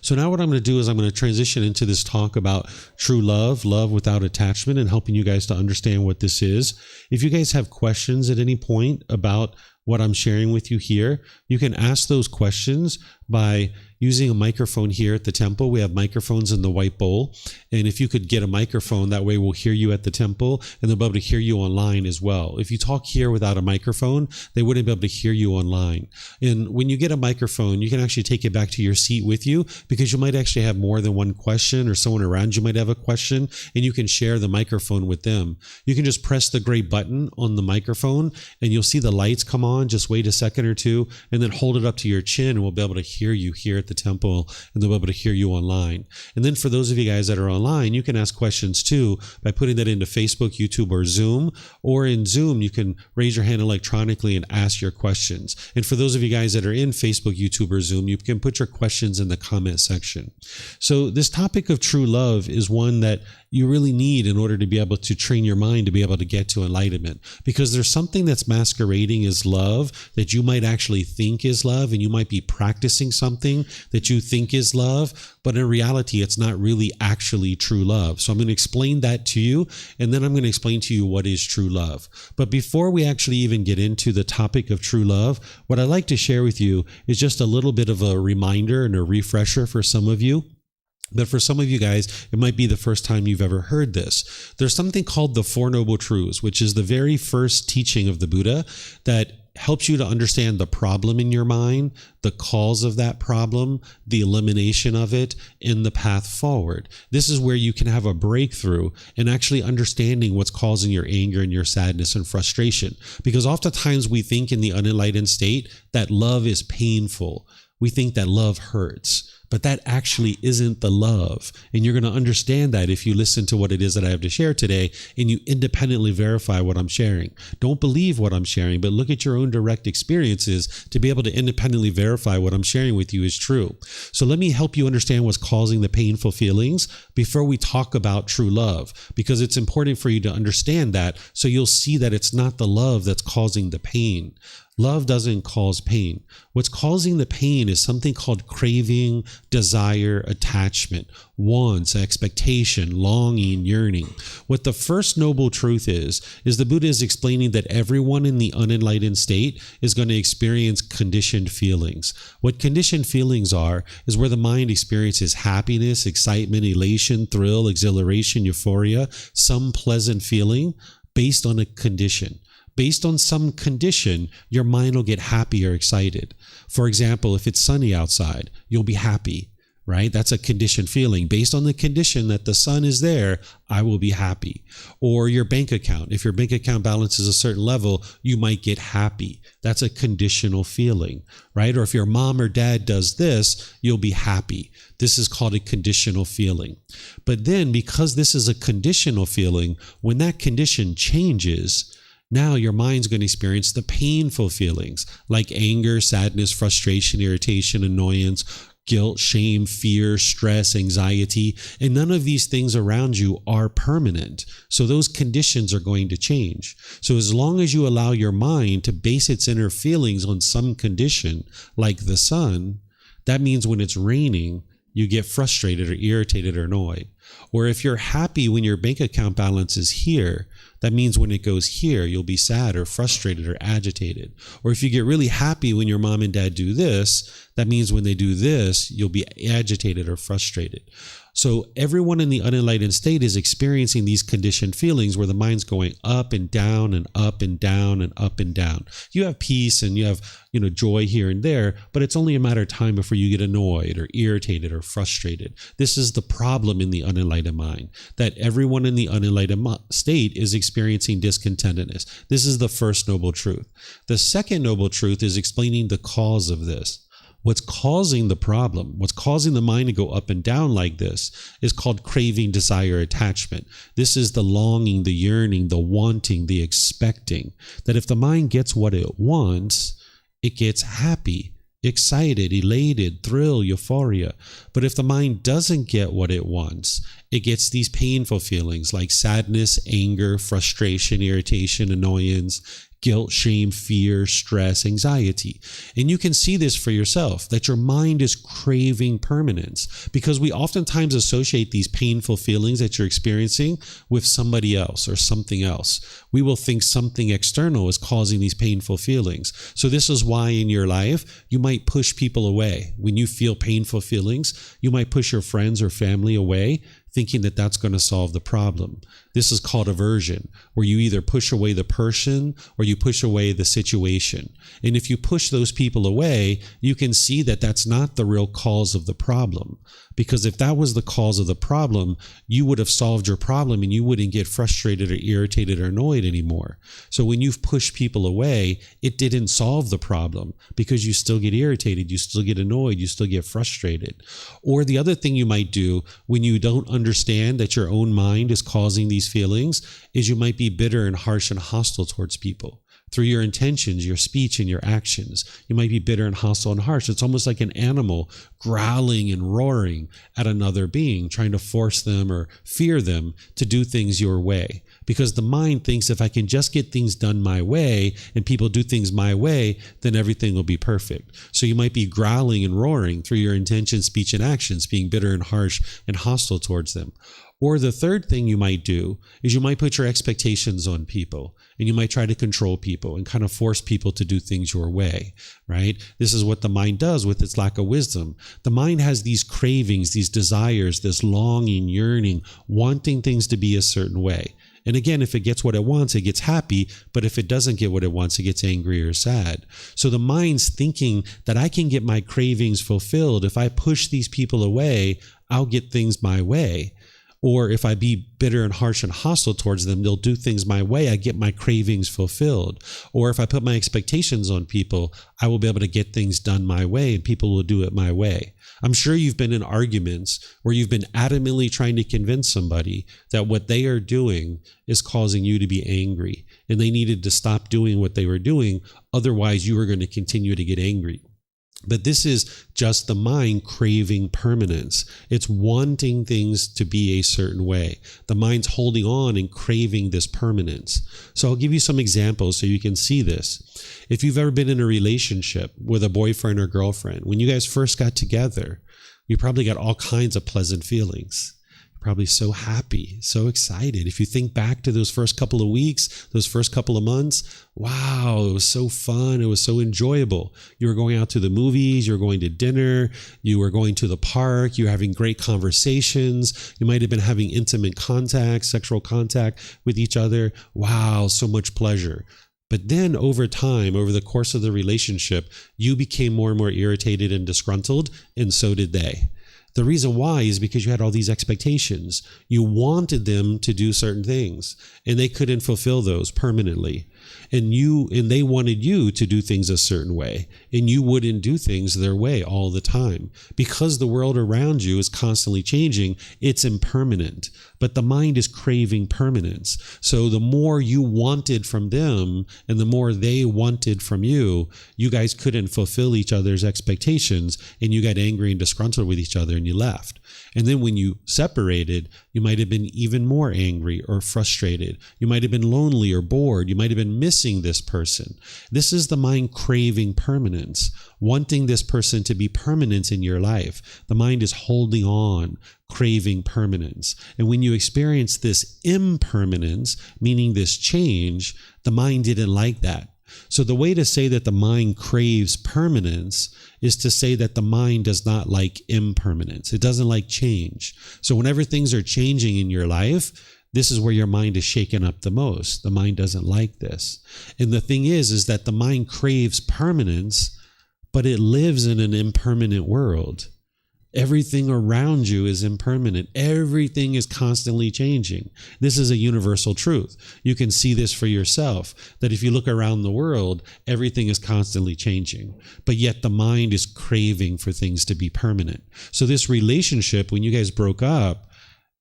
So now what I'm going to do is I'm going to transition into this talk about true love, love without attachment, and helping you guys to understand what this is. If you guys have questions at any point about what I'm sharing with you here, you can ask those questions by using a microphone here at the temple. We have microphones in the white bowl. And if you could get a microphone, that way we'll hear you at the temple and they'll be able to hear you online as well. If you talk here without a microphone, they wouldn't be able to hear you online. And when you get a microphone, you can actually take it back to your seat with you, because you might actually have more than one question, or someone around you might have a question, and you can share the microphone with them. You can just press the gray button on the microphone and you'll see the lights come on. Just wait a second or two and then hold it up to your chin, and we'll be able to hear you here at the temple, and they'll be able to hear you online. And then for those of you guys that are online, you can ask questions too by putting that into Facebook, YouTube, or Zoom. Or in Zoom, you can raise your hand electronically and ask your questions. And for those of you guys that are in Facebook, YouTube, or Zoom, you can put your questions in the comment section. So this topic of true love is one that you really need in order to be able to train your mind to be able to get to enlightenment, because there's something that's masquerading as love that you might actually think is love, and you might be practicing something that you think is love, but in reality, it's not really actually true love. So I'm going to explain that to you, and then I'm going to explain to you what is true love. But before we actually even get into the topic of true love, what I'd like to share with you is just a little bit of a reminder and a refresher for some of you. But for some of you guys, it might be the first time you've ever heard this. There's something called the Four Noble Truths, which is the very first teaching of the Buddha that helps you to understand the problem in your mind, the cause of that problem, the elimination of it, and the path forward. This is where you can have a breakthrough in actually understanding what's causing your anger and your sadness and frustration. Because oftentimes we think in the unenlightened state that love is painful. We think that love hurts. But that actually isn't the love. And you're going to understand that if you listen to what it is that I have to share today and you independently verify what I'm sharing. Don't believe what I'm sharing, but look at your own direct experiences to be able to independently verify what I'm sharing with you is true. So let me help you understand what's causing the painful feelings before we talk about true love, because it's important for you to understand that so you'll see that it's not the love that's causing the pain. Love doesn't cause pain. What's causing the pain is something called craving, desire, attachment, wants, expectation, longing, yearning. What the first noble truth is the Buddha is explaining that everyone in the unenlightened state is going to experience conditioned feelings. What conditioned feelings are is where the mind experiences happiness, excitement, elation, thrill, exhilaration, euphoria, some pleasant feeling based on a condition. Based on some condition, your mind will get happy or excited. For example, if it's sunny outside, you'll be happy, right? That's a conditioned feeling. Based on the condition that the sun is there, I will be happy. Or your bank account. If your bank account balance is a certain level, you might get happy. That's a conditional feeling, right? Or if your mom or dad does this, you'll be happy. This is called a conditional feeling. But then because this is a conditional feeling, when that condition changes, Now your mind's going to experience the painful feelings like anger, sadness, frustration, irritation, annoyance, guilt, shame, fear, stress, anxiety, and none of these things around you are permanent. So those conditions are going to change. So as long as you allow your mind to base its inner feelings on some condition, like the sun, that means when it's raining, you get frustrated or irritated or annoyed. Or if you're happy when your bank account balance is here, that means when it goes here, you'll be sad or frustrated or agitated. Or if you get really happy when your mom and dad do this, that means when they do this, you'll be agitated or frustrated. So everyone in the unenlightened state is experiencing these conditioned feelings where the mind's going up and down and up and down and up and down. You have peace and you have, joy here and there, but it's only a matter of time before you get annoyed or irritated or frustrated. This is the problem in the unenlightened mind, that everyone in the unenlightened state is experiencing discontentedness. This is the first noble truth. The second noble truth is explaining the cause of this. What's causing the problem, what's causing the mind to go up and down like this is called craving, desire, attachment. This is the longing, the yearning, the wanting, the expecting. That if the mind gets what it wants, it gets happy, excited, elated, thrill, euphoria. But if the mind doesn't get what it wants, it gets these painful feelings like sadness, anger, frustration, irritation, annoyance, guilt, shame, fear, stress, anxiety. And you can see this for yourself, that your mind is craving permanence, because we oftentimes associate these painful feelings that you're experiencing with somebody else or something else. We will think something external is causing these painful feelings. So this is why in your life, you might push people away. When you feel painful feelings, you might push your friends or family away, thinking that that's going to solve the problem. This is called aversion, where you either push away the person or you push away the situation. And if you push those people away, you can see that that's not the real cause of the problem. Because if that was the cause of the problem, you would have solved your problem and you wouldn't get frustrated or irritated or annoyed anymore. So when you've pushed people away, it didn't solve the problem, because you still get irritated, you still get annoyed, you still get frustrated. Or the other thing you might do when you don't understand that your own mind is causing these feelings is you might be bitter and harsh and hostile towards people. Through your intentions, your speech, and your actions, you might be bitter and hostile and harsh. It's almost like an animal growling and roaring at another being, trying to force them or fear them to do things your way. Because the mind thinks if I can just get things done my way and people do things my way, then everything will be perfect. So you might be growling and roaring through your intentions, speech, and actions, being bitter and harsh and hostile towards them. Or the third thing you might do is you might put your expectations on people, and you might try to control people and kind of force people to do things your way, right? This is what the mind does with its lack of wisdom. The mind has these cravings, these desires, this longing, yearning, wanting things to be a certain way. And again, if it gets what it wants, it gets happy. But if it doesn't get what it wants, it gets angry or sad. So the mind's thinking that I can get my cravings fulfilled. If I push these people away, I'll get things my way. Or if I be bitter and harsh and hostile towards them, they'll do things my way. I get my cravings fulfilled. Or if I put my expectations on people, I will be able to get things done my way and people will do it my way. I'm sure you've been in arguments where you've been adamantly trying to convince somebody that what they are doing is causing you to be angry and they needed to stop doing what they were doing. Otherwise, you were going to continue to get angry. But this is just the mind craving permanence. It's wanting things to be a certain way. The mind's holding on and craving this permanence. So I'll give you some examples so you can see this. If you've ever been in a relationship with a boyfriend or girlfriend, when you guys first got together, you probably got all kinds of pleasant feelings. Probably so happy, so excited. If you think back to those first couple of weeks, those first couple of months, wow, it was so fun. It was so enjoyable. You were going out to the movies, you were going to dinner, you were going to the park, you were having great conversations. You might have been having intimate contact, sexual contact with each other. Wow, so much pleasure. But then over time, over the course of the relationship, you became more and more irritated and disgruntled, and so did they. The reason why is because you had all these expectations. You wanted them to do certain things, and they couldn't fulfill those permanently. and they wanted you to do things a certain way, and you wouldn't do things their way all the time. Because the world around you is constantly changing, it's impermanent, but the mind is craving permanence. So the more you wanted from them and the more they wanted from you, you guys couldn't fulfill each other's expectations, and you got angry and disgruntled with each other and you left. And then when you separated, you might have been even more angry or frustrated. You might have been lonely or bored. You might have been missing this person. This is the mind craving permanence, wanting this person to be permanent in your life. The mind is holding on, craving permanence. And when you experience this impermanence, meaning this change, the mind didn't like that. So the way to say that the mind craves permanence is to say that the mind does not like impermanence. It doesn't like change. So whenever things are changing in your life, this is where your mind is shaken up the most. The mind doesn't like this. And the thing is that the mind craves permanence, but it lives in an impermanent world. Everything around you is impermanent. Everything is constantly changing. This is a universal truth. You can see this for yourself, that if you look around the world, everything is constantly changing. But yet the mind is craving for things to be permanent. So this relationship, when you guys broke up,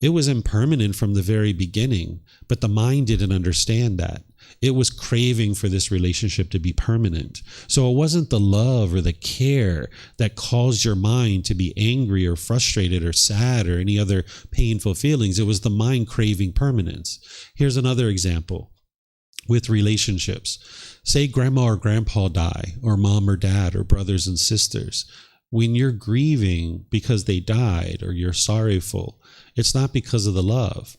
it was impermanent from the very beginning, but the mind didn't understand that. It was craving for this relationship to be permanent. So it wasn't the love or the care that caused your mind to be angry or frustrated or sad or any other painful feelings. It was the mind craving permanence. Here's another example with relationships. Say grandma or grandpa die, or mom or dad, or brothers and sisters. When you're grieving because they died or you're sorrowful, it's not because of the love.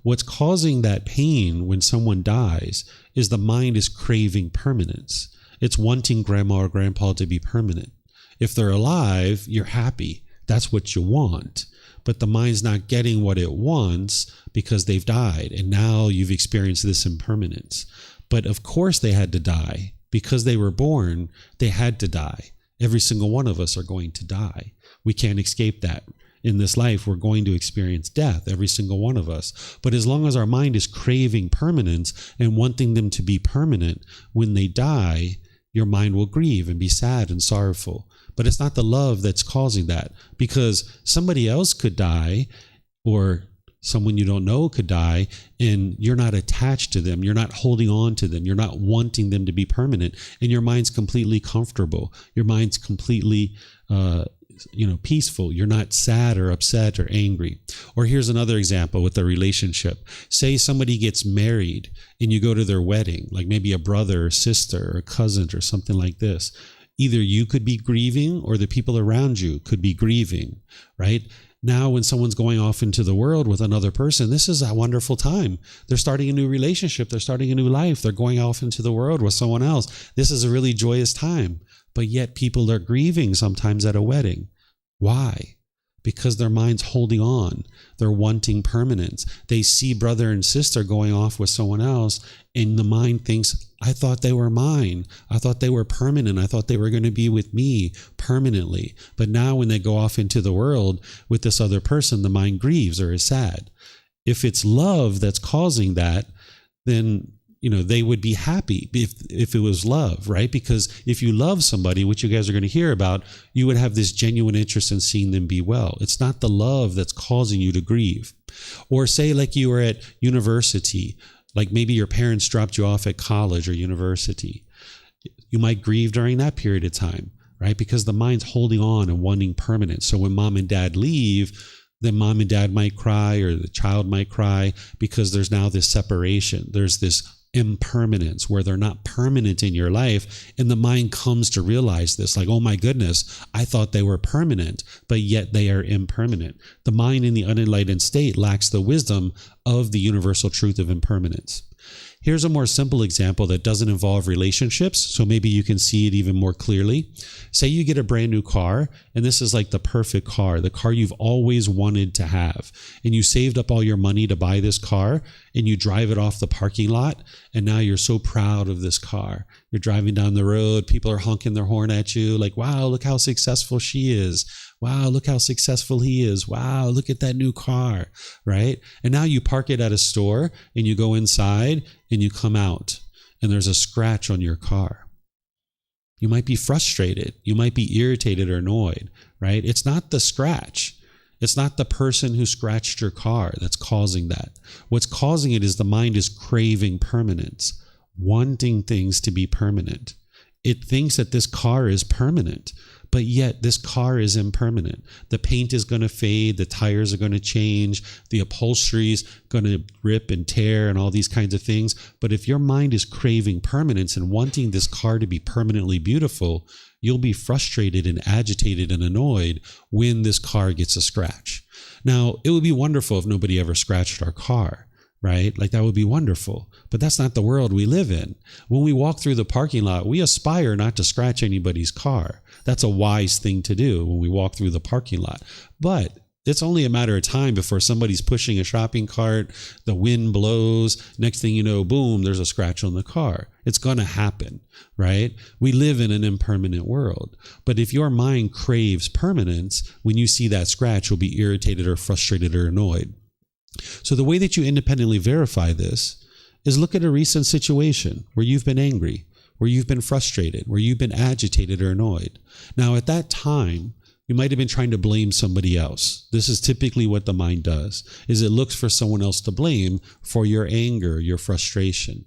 What's causing that pain when someone dies is the mind is craving permanence. It's wanting grandma or grandpa to be permanent. If they're alive, you're happy. That's what you want. But the mind's not getting what it wants because they've died, and now you've experienced this impermanence. But of course they had to die. Because they were born, they had to die. Every single one of us are going to die. We can't escape that. In this life, we're going to experience death, every single one of us. But as long as our mind is craving permanence and wanting them to be permanent, when they die, your mind will grieve and be sad and sorrowful. But it's not the love that's causing that, because somebody else could die, or someone you don't know could die, and you're not attached to them. You're not holding on to them. You're not wanting them to be permanent. And your mind's completely comfortable. Your mind's completely peaceful. You're not sad or upset or angry. Or here's another example with a relationship. Say somebody gets married and you go to their wedding, like maybe a brother or sister or a cousin or something like this. Either you could be grieving or the people around you could be grieving, right? Now, when someone's going off into the world with another person, this is a wonderful time. They're starting a new relationship. They're starting a new life. They're going off into the world with someone else. This is a really joyous time. But yet people are grieving sometimes at a wedding. Why? Because their mind's holding on. They're wanting permanence. They see brother and sister going off with someone else, and the mind thinks, I thought they were mine. I thought they were permanent. I thought they were going to be with me permanently. But now when they go off into the world with this other person, the mind grieves or is sad. If it's love that's causing that, then they would be happy if it was love, right? Because if you love somebody, which you guys are going to hear about, you would have this genuine interest in seeing them be well. It's not the love that's causing you to grieve. Or say like you were at university, like maybe your parents dropped you off at college or university. You might grieve during that period of time, right? Because the mind's holding on and wanting permanence. So when mom and dad leave, then mom and dad might cry, or the child might cry, because there's now this separation. There's this impermanence where they're not permanent in your life, and the mind comes to realize this, like, oh my goodness, I thought they were permanent, but yet they are impermanent. The mind in the unenlightened state lacks the wisdom of the universal truth of impermanence. Here's a more simple example that doesn't involve relationships, so maybe you can see it even more clearly. Say you get a brand new car, and this is like the perfect car, the car you've always wanted to have. And you saved up all your money to buy this car, and you drive it off the parking lot, and now you're so proud of this car. You're driving down the road, people are honking their horn at you, like, wow, look how successful she is. Wow, look how successful he is. Wow, look at that new car, right? And now you park it at a store, and you go inside, and you come out. and there's a scratch on your car. You might be frustrated. You might be irritated or annoyed, right? It's not the scratch. It's not the person who scratched your car that's causing that. What's causing it is the mind is craving permanence, wanting things to be permanent. It thinks that this car is permanent, but yet this car is impermanent. The paint is going to fade, the tires are going to change, the upholstery is going to rip and tear and all these kinds of things. But if your mind is craving permanence and wanting this car to be permanently beautiful, you'll be frustrated and agitated and annoyed when this car gets a scratch. Now, it would be wonderful if nobody ever scratched our car, right? Like that would be wonderful, but that's not the world we live in. When we walk through the parking lot, we aspire not to scratch anybody's car. That's a wise thing to do when we walk through the parking lot. But it's only a matter of time before somebody's pushing a shopping cart, the wind blows, next thing you know, boom, there's a scratch on the car. It's going to happen, right? We live in an impermanent world. But if your mind craves permanence, when you see that scratch, you'll be irritated or frustrated or annoyed. So the way that you independently verify this is look at a recent situation where you've been angry, where you've been frustrated, where you've been agitated or annoyed. Now, at that time, you might have been trying to blame somebody else. This is typically what the mind does, is it looks for someone else to blame for your anger, your frustration.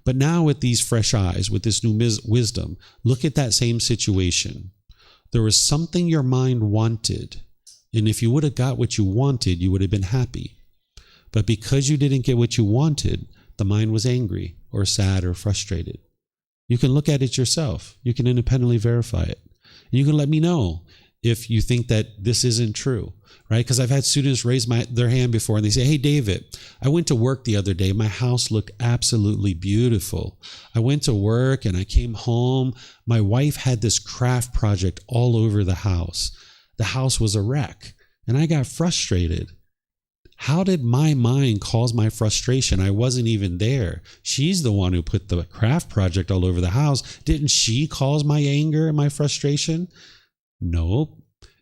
But now with these fresh eyes, with this new wisdom, look at that same situation. There was something your mind wanted, and if you would have got what you wanted, you would have been happy. But because you didn't get what you wanted, the mind was angry or sad or frustrated. You can look at it yourself. You can independently verify it. And you can let me know if you think that this isn't true, right? Because I've had students raise their hand before and they say, hey, David, I went to work the other day. My house looked absolutely beautiful. I went to work and I came home. My wife had this craft project all over the house. The house was a wreck and I got frustrated. How did my mind cause my frustration? I wasn't even there. She's the one who put the craft project all over the house. Didn't she cause my anger and my frustration? Nope.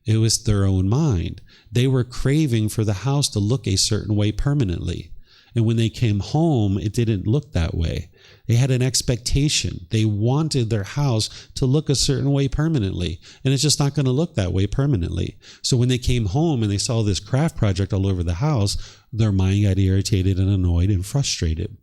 It was their own mind. They were craving for the house to look a certain way permanently. And when they came home, it didn't look that way. They had an expectation. They wanted their house to look a certain way permanently. And it's just not going to look that way permanently. So when they came home and they saw this craft project all over the house, their mind got irritated and annoyed and frustrated.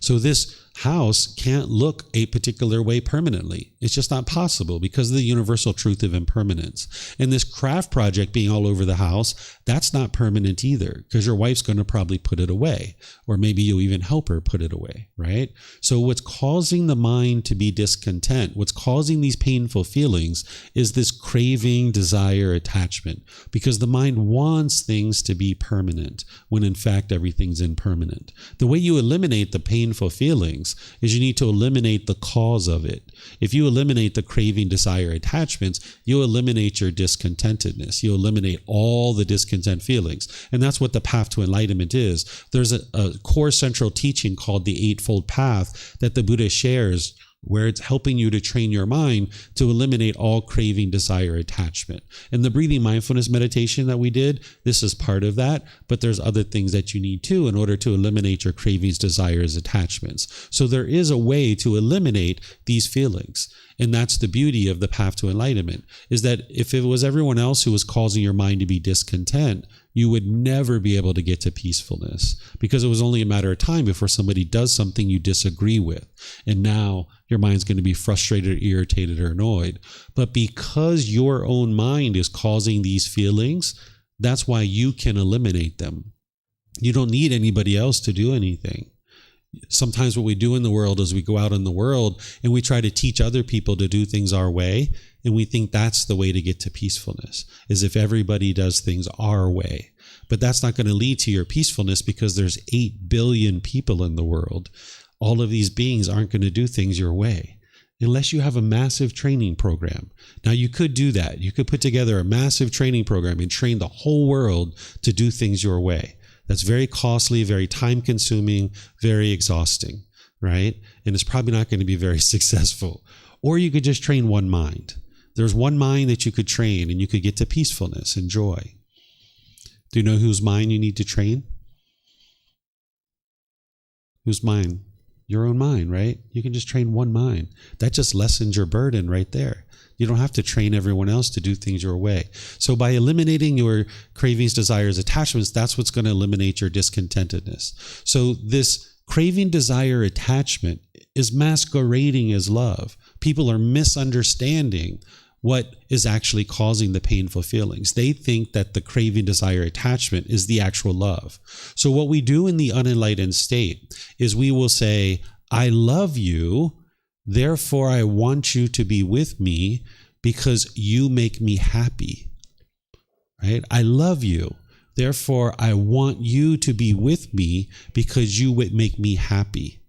So this house can't look a particular way permanently. It's just not possible because of the universal truth of impermanence. And this craft project being all over the house, that's not permanent either because your wife's going to probably put it away, or maybe you'll even help her put it away, right? So what's causing the mind to be discontent, what's causing these painful feelings is this craving, desire, attachment, because the mind wants things to be permanent when in fact everything's impermanent. The way you eliminate the painful feelings is you need to eliminate the cause of it. If you eliminate the craving, desire, attachments, you'll eliminate your discontentedness. You'll eliminate all the discontent feelings. And that's what the path to enlightenment is. There's a core central teaching called the Eightfold Path that the Buddha shares, where it's helping you to train your mind to eliminate all craving, desire, attachment. And the breathing mindfulness meditation that we did, this is part of that, but there's other things that you need too in order to eliminate your cravings, desires, attachments. So there is a way to eliminate these feelings. And that's the beauty of the path to enlightenment, is that if it was everyone else who was causing your mind to be discontent, you would never be able to get to peacefulness because it was only a matter of time before somebody does something you disagree with. And now your mind's going to be frustrated, irritated, or annoyed. But because your own mind is causing these feelings, that's why you can eliminate them. You don't need anybody else to do anything. Sometimes what we do in the world is we go out in the world and we try to teach other people to do things our way. And we think that's the way to get to peacefulness, is if everybody does things our way. But that's not going to lead to your peacefulness because there's 8 billion people in the world. All of these beings aren't going to do things your way unless you have a massive training program. Now, you could do that. You could put together a massive training program and train the whole world to do things your way. That's very costly, very time-consuming, very exhausting, right? And it's probably not going to be very successful. Or you could just train one mind. There's one mind that you could train and you could get to peacefulness and joy. Do you know whose mind you need to train? Whose mind your own mind, right? You can just train one mind. That just lessens your burden right there. You don't have to train everyone else to do things your way. So by eliminating your cravings, desires, attachments, that's what's going to eliminate your discontentedness. So this craving, desire, attachment is masquerading as love. People are misunderstanding what is actually causing the painful feelings. They think that the craving, desire, attachment is the actual love. So what we do in the unenlightened state is we will say, I love you, therefore I want you to be with me because you make me happy. Right? I love you, therefore I want you to be with me because you would make me happy.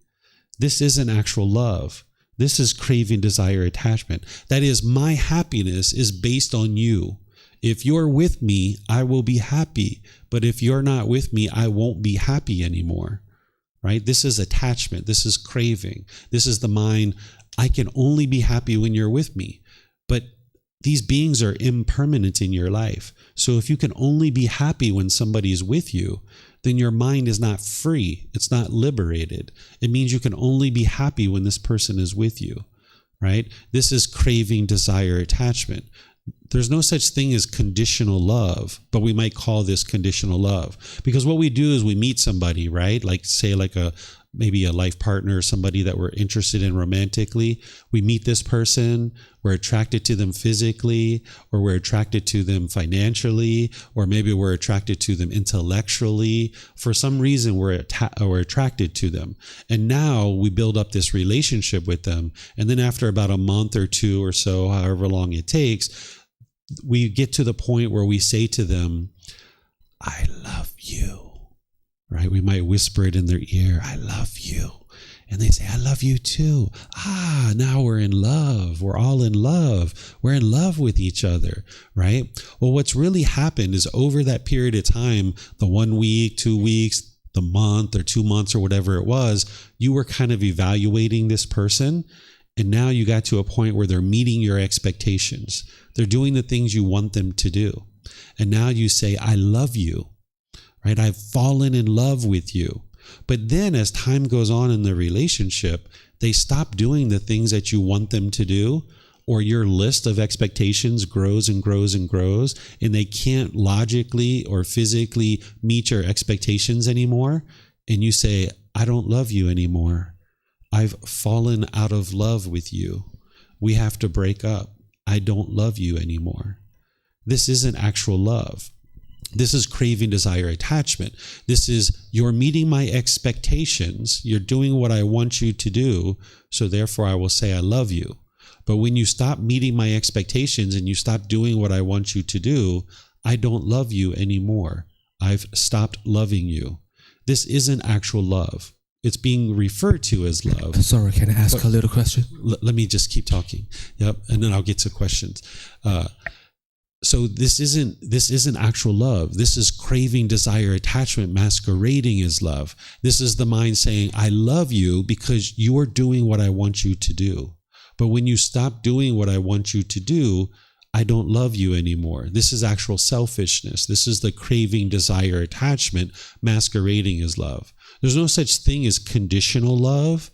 This isn't actual love. This is craving, desire, attachment. That is, my happiness is based on you. If you're with me, I will be happy. But if you're not with me, I won't be happy anymore. Right? This is attachment. This is craving. This is the mind. I can only be happy when you're with me. But these beings are impermanent in your life. So if you can only be happy when somebody's with you, then your mind is not free. It's not liberated. It means you can only be happy when this person is with you, right? This is craving, desire, attachment. There's no such thing as conditional love, but we might call this conditional love. Because what we do is we meet somebody, right? Like say like maybe a life partner, somebody that we're interested in romantically. We meet this person, we're attracted to them physically, or we're attracted to them financially, or maybe we're attracted to them intellectually. For some reason, we're attracted to them. And now we build up this relationship with them. And then after about a month or two or so, however long it takes, we get to the point where we say to them, I love you. Right? We might whisper it in their ear, I love you. And they say, I love you too. Now we're in love. We're all in love. We're in love with each other, right? Well, what's really happened is over that period of time, the 1 week, 2 weeks, the month or 2 months or whatever it was, you were kind of evaluating this person. And now you got to a point where they're meeting your expectations. They're doing the things you want them to do. And now you say, I love you. Right? I've fallen in love with you. But then as time goes on in the relationship, they stop doing the things that you want them to do, or your list of expectations grows and grows and grows, and they can't logically or physically meet your expectations anymore. And you say, I don't love you anymore. I've fallen out of love with you. We have to break up. I don't love you anymore. This isn't actual love. This is craving, desire, attachment. This is, you're meeting my expectations. You're doing what I want you to do. So therefore I will say I love you. But when you stop meeting my expectations and you stop doing what I want you to do, I don't love you anymore. I've stopped loving you. This isn't actual love. It's being referred to as love. Sorry, can I ask a little question? Let me just keep talking. Yep. And then I'll get to questions. So this isn't actual love. This is craving, desire, attachment masquerading as love. This is the mind saying, I love you because you are doing what I want you to do. But when you stop doing what I want you to do, I don't love you anymore. This is actual selfishness. This is the craving, desire, attachment masquerading as love. There's no such thing as conditional love,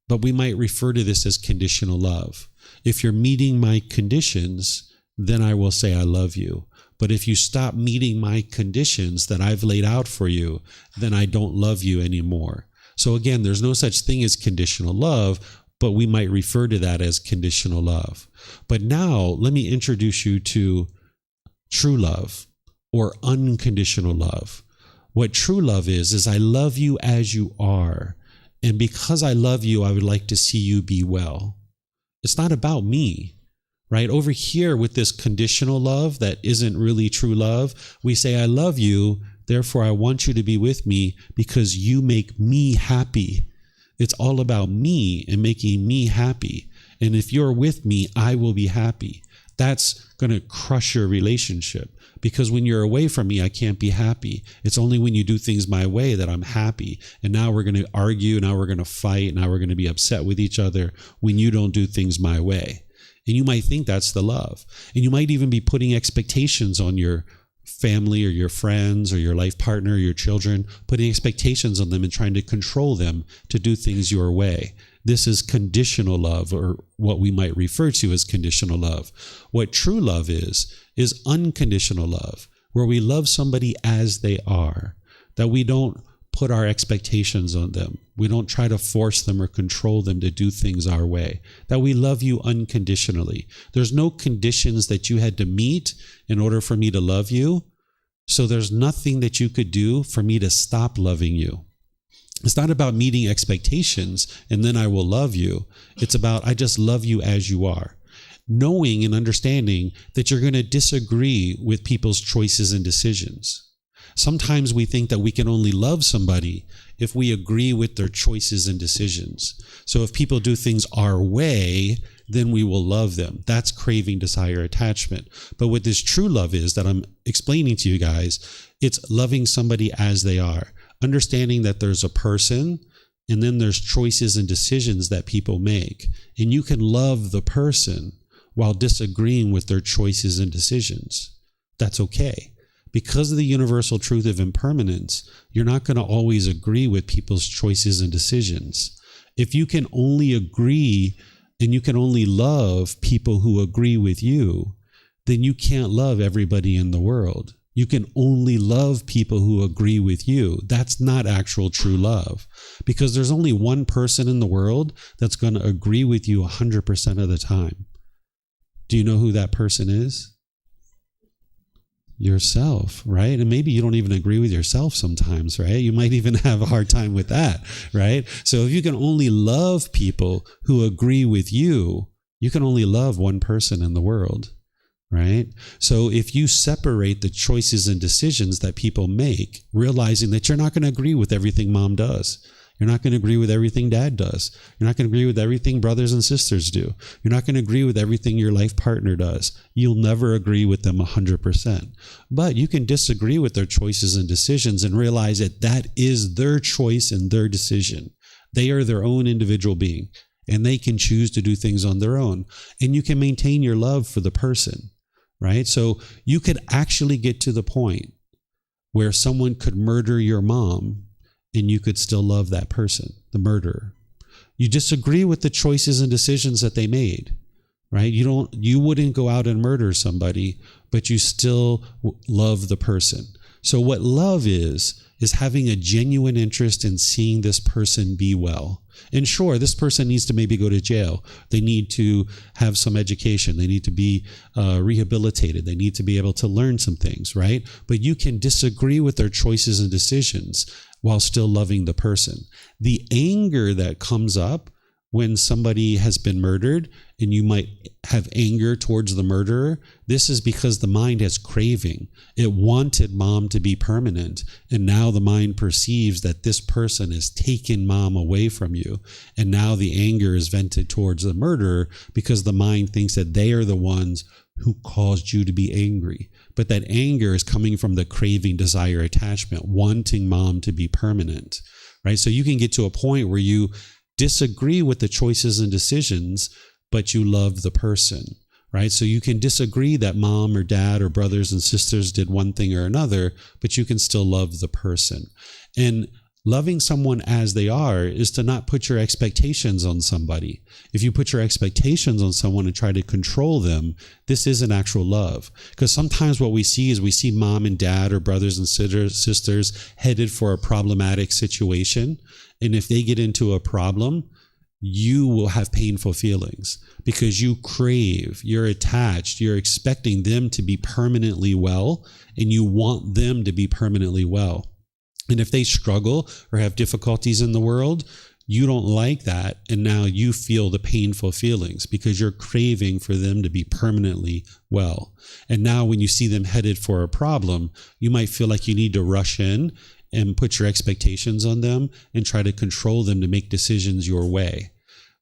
but we might refer to this as conditional love. If you're meeting my conditions, then I will say I love you. But if you stop meeting my conditions that I've laid out for you, then I don't love you anymore. So again, there's no such thing as conditional love, but we might refer to that as conditional love. But now let me introduce you to true love or unconditional love. What true love is I love you as you are. And because I love you, I would like to see you be well. It's not about me. Right? Over here with this conditional love that isn't really true love, we say, I love you, therefore I want you to be with me because you make me happy. It's all about me and making me happy. And if you're with me, I will be happy. That's going to crush your relationship because when you're away from me, I can't be happy. It's only when you do things my way that I'm happy. And now we're going to argue, now we're going to fight, now we're going to be upset with each other when you don't do things my way. And you might think that's the love. And you might even be putting expectations on your family or your friends or your life partner or your children, putting expectations on them and trying to control them to do things your way. This is conditional love, or what we might refer to as conditional love. What true love is unconditional love, where we love somebody as they are, that we don't put our expectations on them. We don't try to force them or control them to do things our way, that we love you unconditionally. There's no conditions that you had to meet in order for me to love you. So there's nothing that you could do for me to stop loving you. It's not about meeting expectations and then I will love you. It's about, I just love you as you are. Knowing and understanding that you're going to disagree with people's choices and decisions. Sometimes we think that we can only love somebody if we agree with their choices and decisions. So if people do things our way, then we will love them. That's craving, desire, attachment. But what this true love is that I'm explaining to you guys, it's loving somebody as they are. Understanding that there's a person and then there's choices and decisions that people make. And you can love the person while disagreeing with their choices and decisions. That's okay. Because of the universal truth of impermanence, you're not going to always agree with people's choices and decisions. If you can only agree and you can only love people who agree with you, then you can't love everybody in the world. You can only love people who agree with you. That's not actual true love, because there's only one person in the world that's going to agree with you 100% of the time. Do you know who that person is? Yourself, right? And maybe you don't even agree with yourself sometimes, right? You might even have a hard time with that, right? So if you can only love people who agree with you, you can only love one person in the world, right? So if you separate the choices and decisions that people make, realizing that you're not going to agree with everything mom does, you're not going to agree with everything dad does. You're not going to agree with everything brothers and sisters do. You're not going to agree with everything your life partner does. You'll never agree with them 100%. But you can disagree with their choices and decisions and realize that that is their choice and their decision. They are their own individual being, and they can choose to do things on their own. And you can maintain your love for the person, right? So you could actually get to the point where someone could murder your mom and you could still love that person, the murderer. You disagree with the choices and decisions that they made, right? You wouldn't go out and murder somebody, but you still love the person. So what love is having a genuine interest in seeing this person be well. And sure, this person needs to maybe go to jail. They need to have some education. They need to be rehabilitated. They need to be able to learn some things, right? But you can disagree with their choices and decisions while still loving the person. The anger that comes up when somebody has been murdered and you might have anger towards the murderer, this is because the mind has craving. It wanted mom to be permanent, and now the mind perceives that this person has taken mom away from you, and now the anger is vented towards the murderer because the mind thinks that they are the ones who caused you to be angry. But that anger is coming from the craving, desire, attachment, wanting mom to be permanent, right? So you can get to a point where you disagree with the choices and decisions, but you love the person, right? So you can disagree that mom or dad or brothers and sisters did one thing or another, but you can still love the person. And loving someone as they are is to not put your expectations on somebody. If you put your expectations on someone and try to control them, this isn't actual love. Because sometimes what we see is we see mom and dad or brothers and sisters headed for a problematic situation. And if they get into a problem, you will have painful feelings because you crave, you're attached, you're expecting them to be permanently well, and you want them to be permanently well. And if they struggle or have difficulties in the world, you don't like that. And now you feel the painful feelings because you're craving for them to be permanently well. And now when you see them headed for a problem, you might feel like you need to rush in and put your expectations on them and try to control them to make decisions your way.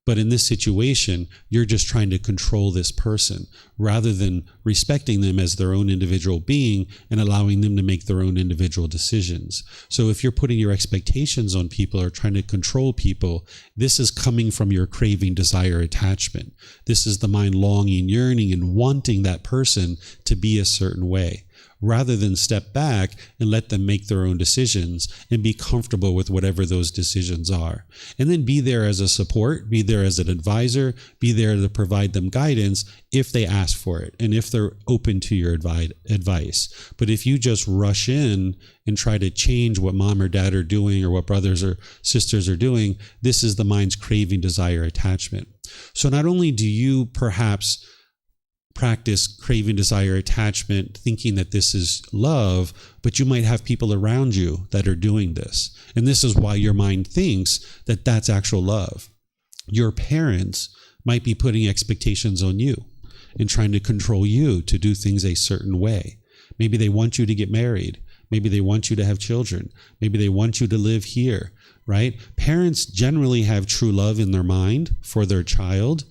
But in this situation, you're just trying to control this person rather than respecting them as their own individual being and allowing them to make their own individual decisions. So if you're putting your expectations on people or trying to control people, this is coming from your craving, desire, attachment. This is the mind longing, yearning, and wanting that person to be a certain way, rather than step back and let them make their own decisions and be comfortable with whatever those decisions are. And then be there as a support, be there as an advisor, be there to provide them guidance if they ask for it and if they're open to your advice. But if you just rush in and try to change what mom or dad are doing or what brothers or sisters are doing, this is the mind's craving, desire, attachment. So not only do you perhaps practice craving, desire, attachment, thinking that this is love, but you might have people around you that are doing this. And this is why your mind thinks that that's actual love. Your parents might be putting expectations on you and trying to control you to do things a certain way. Maybe they want you to get married. Maybe they want you to have children. Maybe they want you to live here, right? Parents generally have true love in their mind for their child,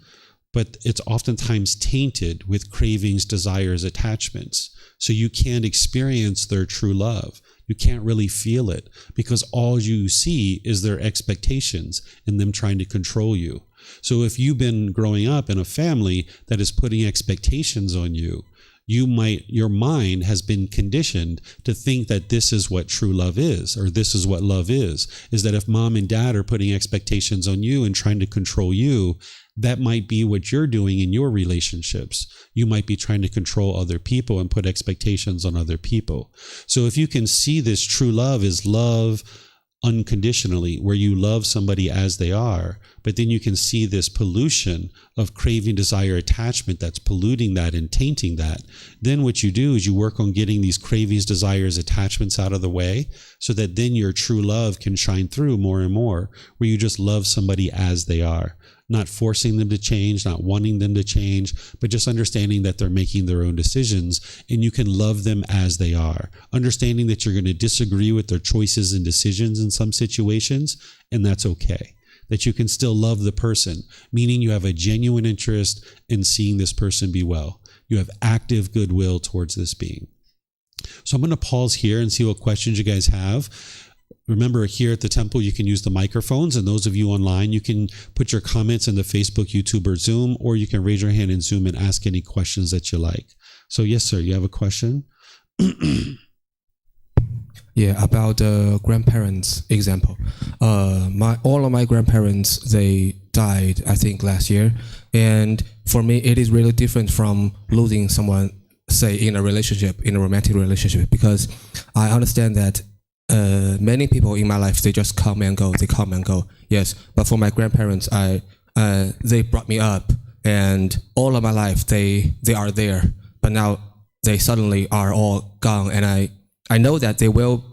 but it's oftentimes tainted with cravings, desires, attachments. So you can't experience their true love. You can't really feel it because all you see is their expectations and them trying to control you. So if you've been growing up in a family that is putting expectations on you, your mind has been conditioned to think that this is what true love is, or this is what love is that if mom and dad are putting expectations on you and trying to control you, that might be what you're doing in your relationships. You might be trying to control other people and put expectations on other people. So if you can see this true love is love unconditionally, where you love somebody as they are, but then you can see this pollution of craving, desire, attachment that's polluting that and tainting that, then what you do is you work on getting these cravings, desires, attachments out of the way so that then your true love can shine through more and more, where you just love somebody as they are, not forcing them to change, not wanting them to change, but just understanding that they're making their own decisions and you can love them as they are. Understanding that you're going to disagree with their choices and decisions in some situations, and that's okay. That you can still love the person, meaning you have a genuine interest in seeing this person be well. You have active goodwill towards this being. So I'm going to pause here and see what questions you guys have. Remember, here at the temple, you can use the microphones, and those of you online, you can put your comments in the Facebook, YouTube, or Zoom, or you can raise your hand in Zoom and ask any questions that you like. So yes, sir, you have a question? Yeah, about the grandparents example. All of my grandparents, they died, I think, last year. And for me, it is really different from losing someone, say, in a romantic relationship, because I understand that many people in my life, they just come and go. Yes, but for my grandparents, they brought me up, and all of my life they are there. But now they suddenly are all gone, and I know that they will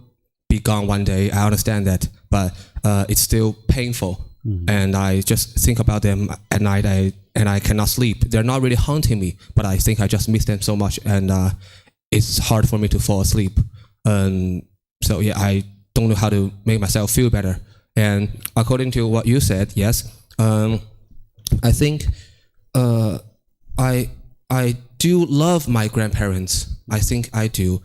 be gone one day. I understand that, but it's still painful. Mm-hmm. And I just think about them at night, and I cannot sleep. They're not really haunting me, but I think I just miss them so much, and it's hard for me to fall asleep. So yeah, I don't know how to make myself feel better. And according to what you said, yes, I think I do love my grandparents. I think I do,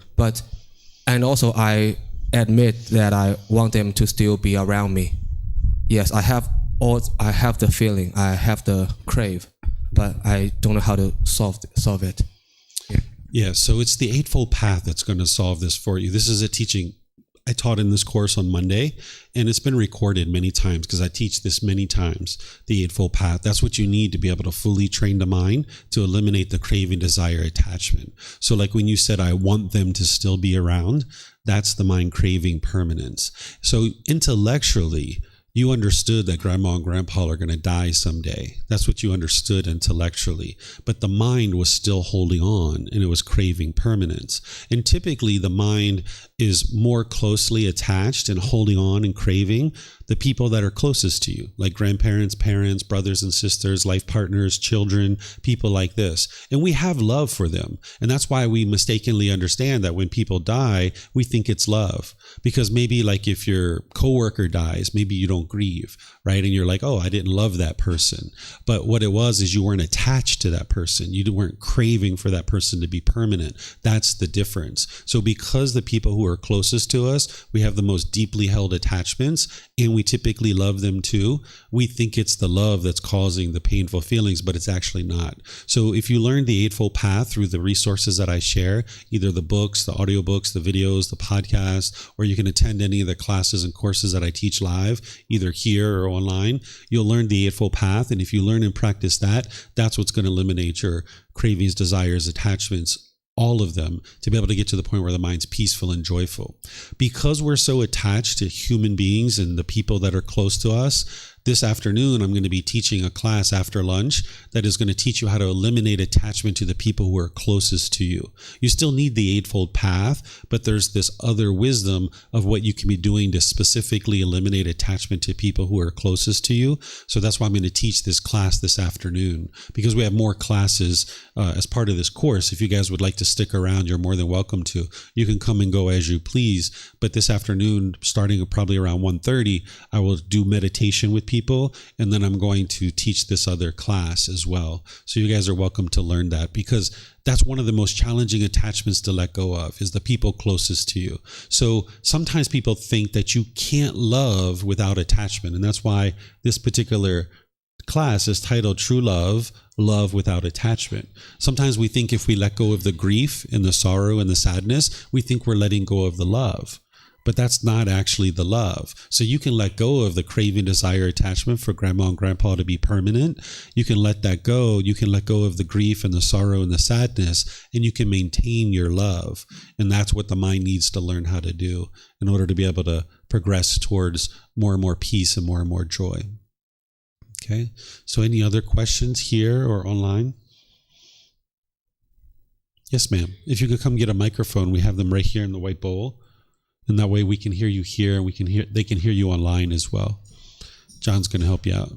and also I admit that I want them to still be around me. Yes, I have the feeling, I have the crave, but I don't know how to solve it. Yeah, so it's the Eightfold Path that's going to solve this for you. This is a teaching I taught in this course on Monday, and it's been recorded many times because I teach this many times, the Eightfold Path. That's what you need to be able to fully train the mind to eliminate the craving, desire, attachment. So like when you said, I want them to still be around, that's the mind craving permanence. So intellectually, you understood that grandma and grandpa are going to die someday. That's what you understood intellectually. But the mind was still holding on, and it was craving permanence. And typically the mind is more closely attached and holding on and craving the people that are closest to you, like grandparents, parents, brothers and sisters, life partners, children, people like this. And we have love for them. And that's why we mistakenly understand that when people die, we think it's love. Because maybe like if your coworker dies, maybe you don't grieve, right? And you're like, oh, I didn't love that person. But what it was is you weren't attached to that person. You weren't craving for that person to be permanent. That's the difference. So because the people who who are closest to us, we have the most deeply held attachments, and we typically love them too. We think it's the love that's causing the painful feelings, but it's actually not. So if you learn the Eightfold Path through the resources that I share, either the books, the audiobooks, the videos, the podcast, or you can attend any of the classes and courses that I teach live, either here or online, you'll learn the Eightfold Path. And if you learn and practice that, that's what's going to eliminate your cravings, desires, attachments, all of them, to be able to get to the point where the mind's peaceful and joyful. Because we're so attached to human beings and the people that are close to us, this afternoon, I'm going to be teaching a class after lunch that is going to teach you how to eliminate attachment to the people who are closest to you. You still need the Eightfold Path, but there's this other wisdom of what you can be doing to specifically eliminate attachment to people who are closest to you. So that's why I'm going to teach this class this afternoon, because we have more classes as part of this course. If you guys would like to stick around, you're more than welcome to. You can come and go as you please. But this afternoon, starting probably around 1:30, I will do meditation with people, and then I'm going to teach this other class as well. So you guys are welcome to learn that, because that's one of the most challenging attachments to let go of, is the people closest to you. So sometimes people think that you can't love without attachment, and that's why this particular class is titled True Love, Love Without Attachment. Sometimes we think if we let go of the grief and the sorrow and the sadness, we think we're letting go of the love. But that's not actually the love. So you can let go of the craving, desire, attachment for grandma and grandpa to be permanent. You can let that go. You can let go of the grief and the sorrow and the sadness, and you can maintain your love. And that's what the mind needs to learn how to do in order to be able to progress towards more and more peace and more joy. Okay. So any other questions here or online? Yes, ma'am. If you could come get a microphone, we have them right here in the white bowl. And that way we can hear you here, and they can hear you online as well. John's going to help you out.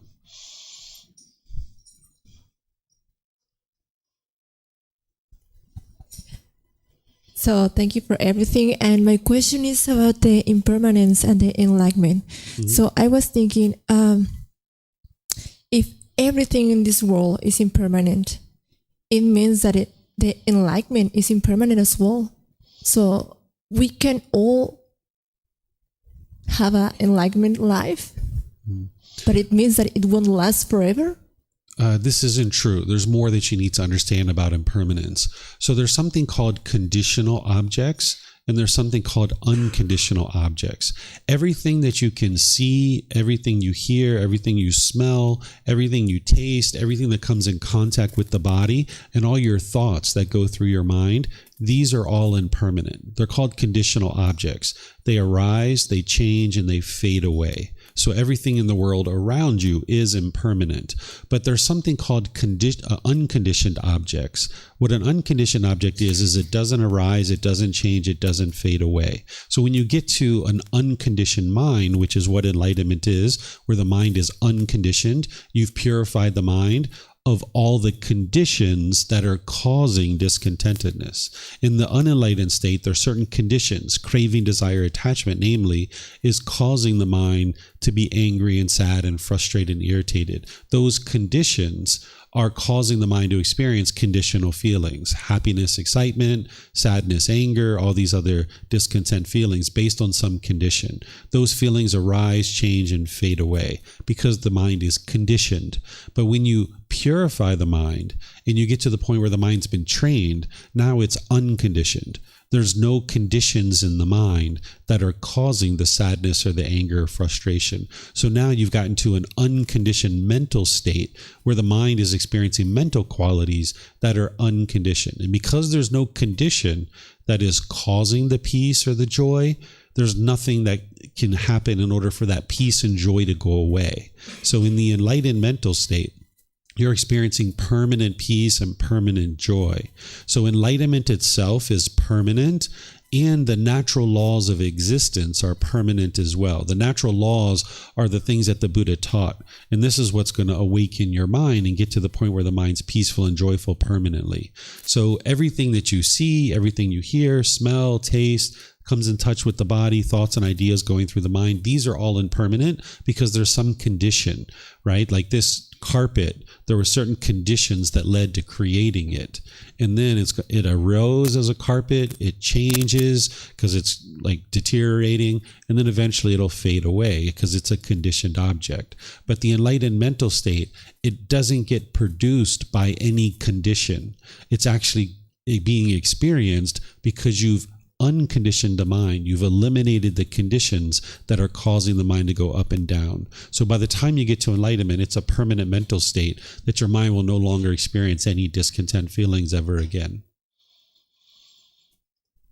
So thank you for everything. And my question is about the impermanence and the enlightenment. Mm-hmm. So I was thinking, if everything in this world is impermanent, it means that the enlightenment is impermanent as well. So we can all have an enlightenment life, but it means that it won't last forever? This isn't true. There's more that you need to understand about impermanence. So there's something called conditional objects, and there's something called unconditional objects. Everything that you can see, everything you hear, everything you smell, everything you taste, everything that comes in contact with the body, and all your thoughts that go through your mind, these are all impermanent. They're called conditional objects. They arise, they change, and they fade away. So everything in the world around you is impermanent. But there's something called unconditioned objects. What an unconditioned object is it doesn't arise, it doesn't change, it doesn't fade away. So when you get to an unconditioned mind, which is what enlightenment is, where the mind is unconditioned, you've purified the mind of all the conditions that are causing discontentedness. In the unenlightened state, there are certain conditions, craving, desire, attachment, namely, is causing the mind to be angry and sad and frustrated and irritated. Those conditions are causing the mind to experience conditional feelings, happiness, excitement, sadness, anger, all these other discontent feelings based on some condition. Those feelings arise, change, and fade away because the mind is conditioned. But when you purify the mind and you get to the point where the mind's been trained, now it's unconditioned. There's no conditions in the mind that are causing the sadness or the anger or frustration. So now you've gotten to an unconditioned mental state where the mind is experiencing mental qualities that are unconditioned. And because there's no condition that is causing the peace or the joy, there's nothing that can happen in order for that peace and joy to go away. So in the enlightened mental state, you're experiencing permanent peace and permanent joy. So enlightenment itself is permanent, and the natural laws of existence are permanent as well. The natural laws are the things that the Buddha taught. And this is what's going to awaken your mind and get to the point where the mind's peaceful and joyful permanently. So everything that you see, everything you hear, smell, taste, comes in touch with the body, thoughts and ideas going through the mind. These are all impermanent because there's some condition, right? Like this carpet, there were certain conditions that led to creating it. And then it arose as a carpet, it changes because it's like deteriorating, and then eventually it'll fade away because it's a conditioned object. But the enlightened mental state, it doesn't get produced by any condition. It's actually being experienced because you've unconditioned the mind. You've eliminated the conditions that are causing the mind to go up and down. So by the time you get to enlightenment, it's a permanent mental state that your mind will no longer experience any discontent feelings ever again.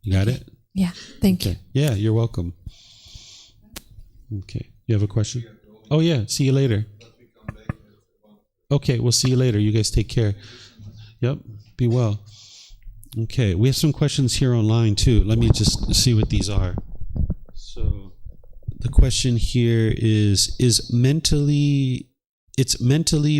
You got it? Yeah. Thank you. Yeah, you're welcome. Okay. You have a question? Oh, yeah. See you later. Okay. We'll see you later. You guys take care. Yep. Be well. Okay, we have some questions here online too. Let me just see what these are. So the question here is it's mentally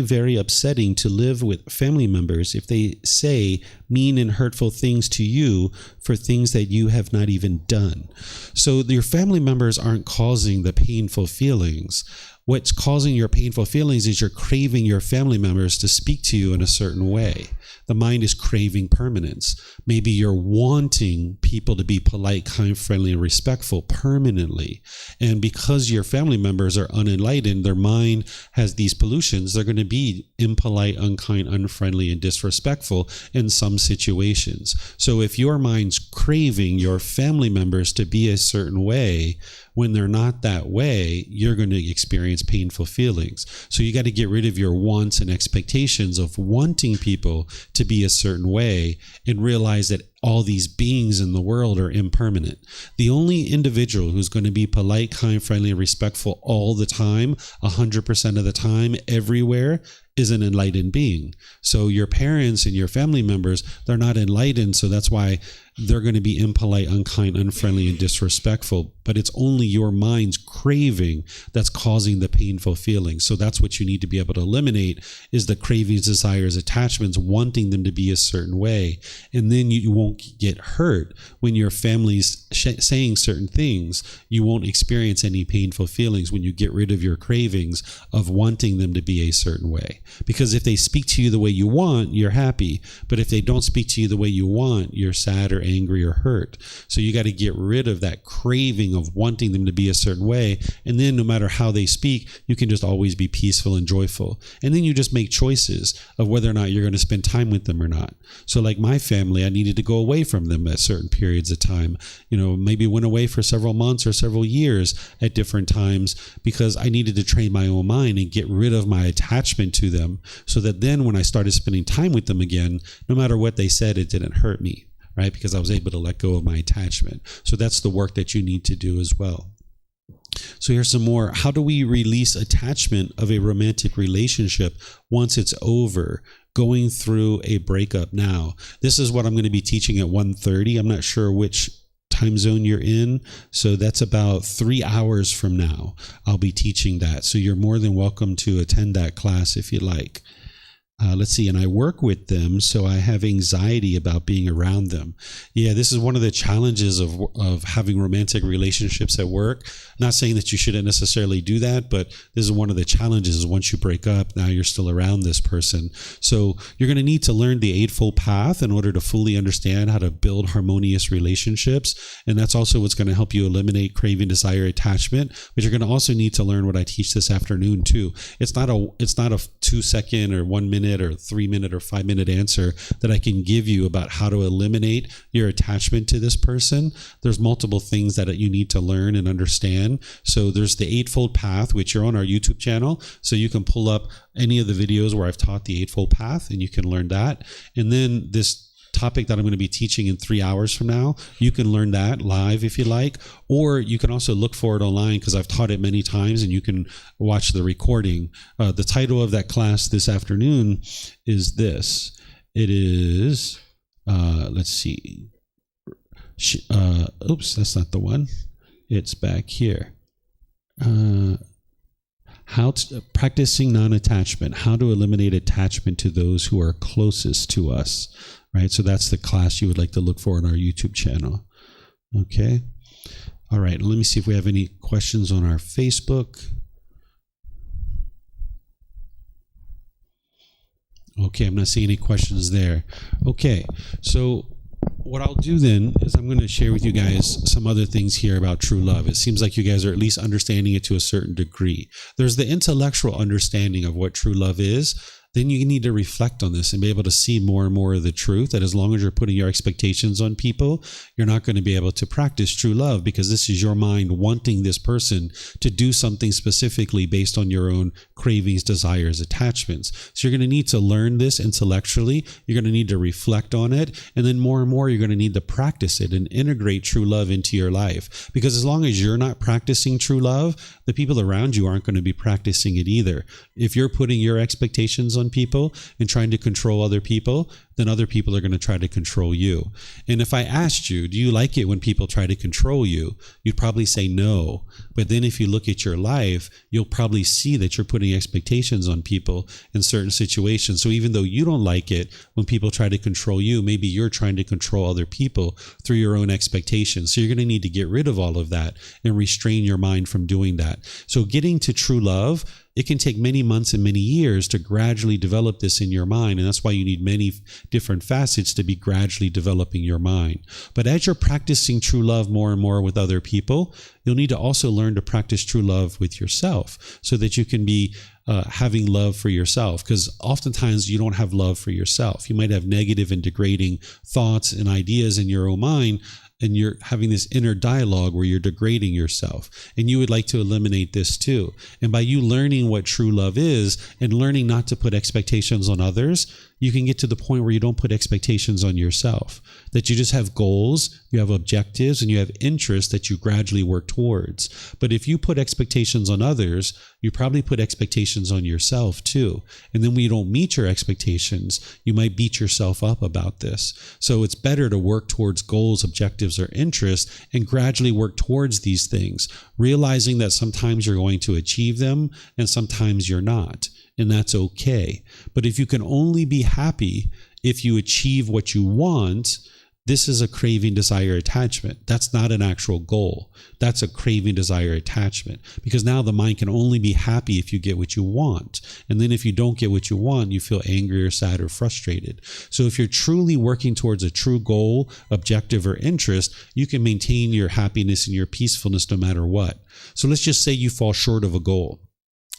very upsetting to live with family members if they say mean and hurtful things to you for things that you have not even done. So your family members aren't causing the painful feelings. What's causing your painful feelings is you're craving your family members to speak to you in a certain way. The mind is craving permanence. Maybe you're wanting people to be polite, kind, friendly, and respectful permanently. And because your family members are unenlightened, their mind has these pollutions. They're going to be impolite, unkind, unfriendly, and disrespectful in some situations. So if your mind's craving your family members to be a certain way, when they're not that way, you're going to experience painful feelings. So you got to get rid of your wants and expectations of wanting people to be a certain way and realize that all these beings in the world are impermanent. The only individual who's going to be polite, kind, friendly, and respectful all the time, 100% of the time, everywhere, is an enlightened being. So your parents and your family members, they're not enlightened, so that's why they're going to be impolite, unkind, unfriendly, and disrespectful. But it's only your mind's craving that's causing the painful feelings. So that's what you need to be able to eliminate, is the cravings, desires, attachments, wanting them to be a certain way. And then you won't get hurt when your family's saying certain things. You won't experience any painful feelings when you get rid of your cravings of wanting them to be a certain way. Because if they speak to you the way you want, you're happy. But if they don't speak to you the way you want, you're sad or angry or hurt. So you got to get rid of that craving of wanting them to be a certain way. And then no matter how they speak, you can just always be peaceful and joyful. And then you just make choices of whether or not you're going to spend time with them or not. So like my family, I needed to go away from them at certain periods of time. You know, maybe went away for several months or several years at different times because I needed to train my own mind and get rid of my attachment to them, so that then when I started spending time with them again, no matter what they said, it didn't hurt me, right? Because I was able to let go of my attachment. So that's the work that you need to do as well. So here's some more. How do we release attachment of a romantic relationship once it's over? Going through a breakup now. This is what I'm going to be teaching at 1:30. I'm not sure which time zone you're in. So that's about 3 hours from now. I'll be teaching that. So you're more than welcome to attend that class if you like. Let's see, and I work with them, so I have anxiety about being around them. Yeah, this is one of the challenges of having romantic relationships at work. Not saying that you shouldn't necessarily do that, but this is one of the challenges. Once you break up, now you're still around this person. So you're going to need to learn the Eightfold Path in order to fully understand how to build harmonious relationships. And that's also what's going to help you eliminate craving, desire, attachment. But you're going to also need to learn what I teach this afternoon too. It's not a 2-second or 1 minute or 3 minute or 5 minute answer that I can give you about how to eliminate your attachment to this person. There's multiple things that you need to learn and understand. So there's the Eightfold Path, which are on our YouTube channel. So you can pull up any of the videos where I've taught the Eightfold Path and you can learn that. And then this topic that I'm going to be teaching in 3 hours from now, you can learn that live if you like, or you can also look for it online because I've taught it many times and you can watch the recording. The title of that class this afternoon is this. It is, let's see. Oops, that's not the one. It's back here. Practicing non-attachment, how to eliminate attachment to those who are closest to us, right? So that's the class you would like to look for on our YouTube channel. Okay. All right, let me see if we have any questions on our Facebook. Okay, I'm not seeing any questions there. Okay, so what I'll do then is I'm going to share with you guys some other things here about true love. It seems like you guys are at least understanding it to a certain degree. There's the intellectual understanding of what true love is. Then you need to reflect on this and be able to see more and more of the truth, that as long as you're putting your expectations on people, you're not going to be able to practice true love, because this is your mind wanting this person to do something specifically based on your own cravings, desires, attachments. So you're going to need to learn this intellectually. You're going to need to reflect on it. And then more and more, you're going to need to practice it and integrate true love into your life. Because as long as you're not practicing true love, the people around you aren't going to be practicing it either. If you're putting your expectations on people and trying to control other people, then other people are going to try to control you. And if I asked you, do you like it when people try to control you? You'd probably say no. But then if you look at your life, you'll probably see that you're putting expectations on people in certain situations. So even though you don't like it when people try to control you, maybe you're trying to control other people through your own expectations. So you're going to need to get rid of all of that and restrain your mind from doing that. So getting to true love, it can take many months and many years to gradually develop this in your mind. And that's why you need many different facets to be gradually developing your mind. But as you're practicing true love more and more with other people, you'll need to also learn to practice true love with yourself, so that you can be having love for yourself. Because oftentimes you don't have love for yourself. You might have negative and degrading thoughts and ideas in your own mind, and you're having this inner dialogue where you're degrading yourself. And you would like to eliminate this too. And by you learning what true love is and learning not to put expectations on others, you can get to the point where you don't put expectations on yourself, that you just have goals, you have objectives, and you have interests that you gradually work towards. But if you put expectations on others, you probably put expectations on yourself too. And then when you don't meet your expectations, you might beat yourself up about this. So it's better to work towards goals, objectives, or interests and gradually work towards these things, realizing that sometimes you're going to achieve them and sometimes you're not. And that's okay. But if you can only be happy if you achieve what you want, this is a craving, desire, attachment. That's not an actual goal. That's a craving, desire, attachment. Because now the mind can only be happy if you get what you want. And then if you don't get what you want, you feel angry or sad or frustrated. So if you're truly working towards a true goal, objective, or interest, you can maintain your happiness and your peacefulness no matter what. So let's just say you fall short of a goal.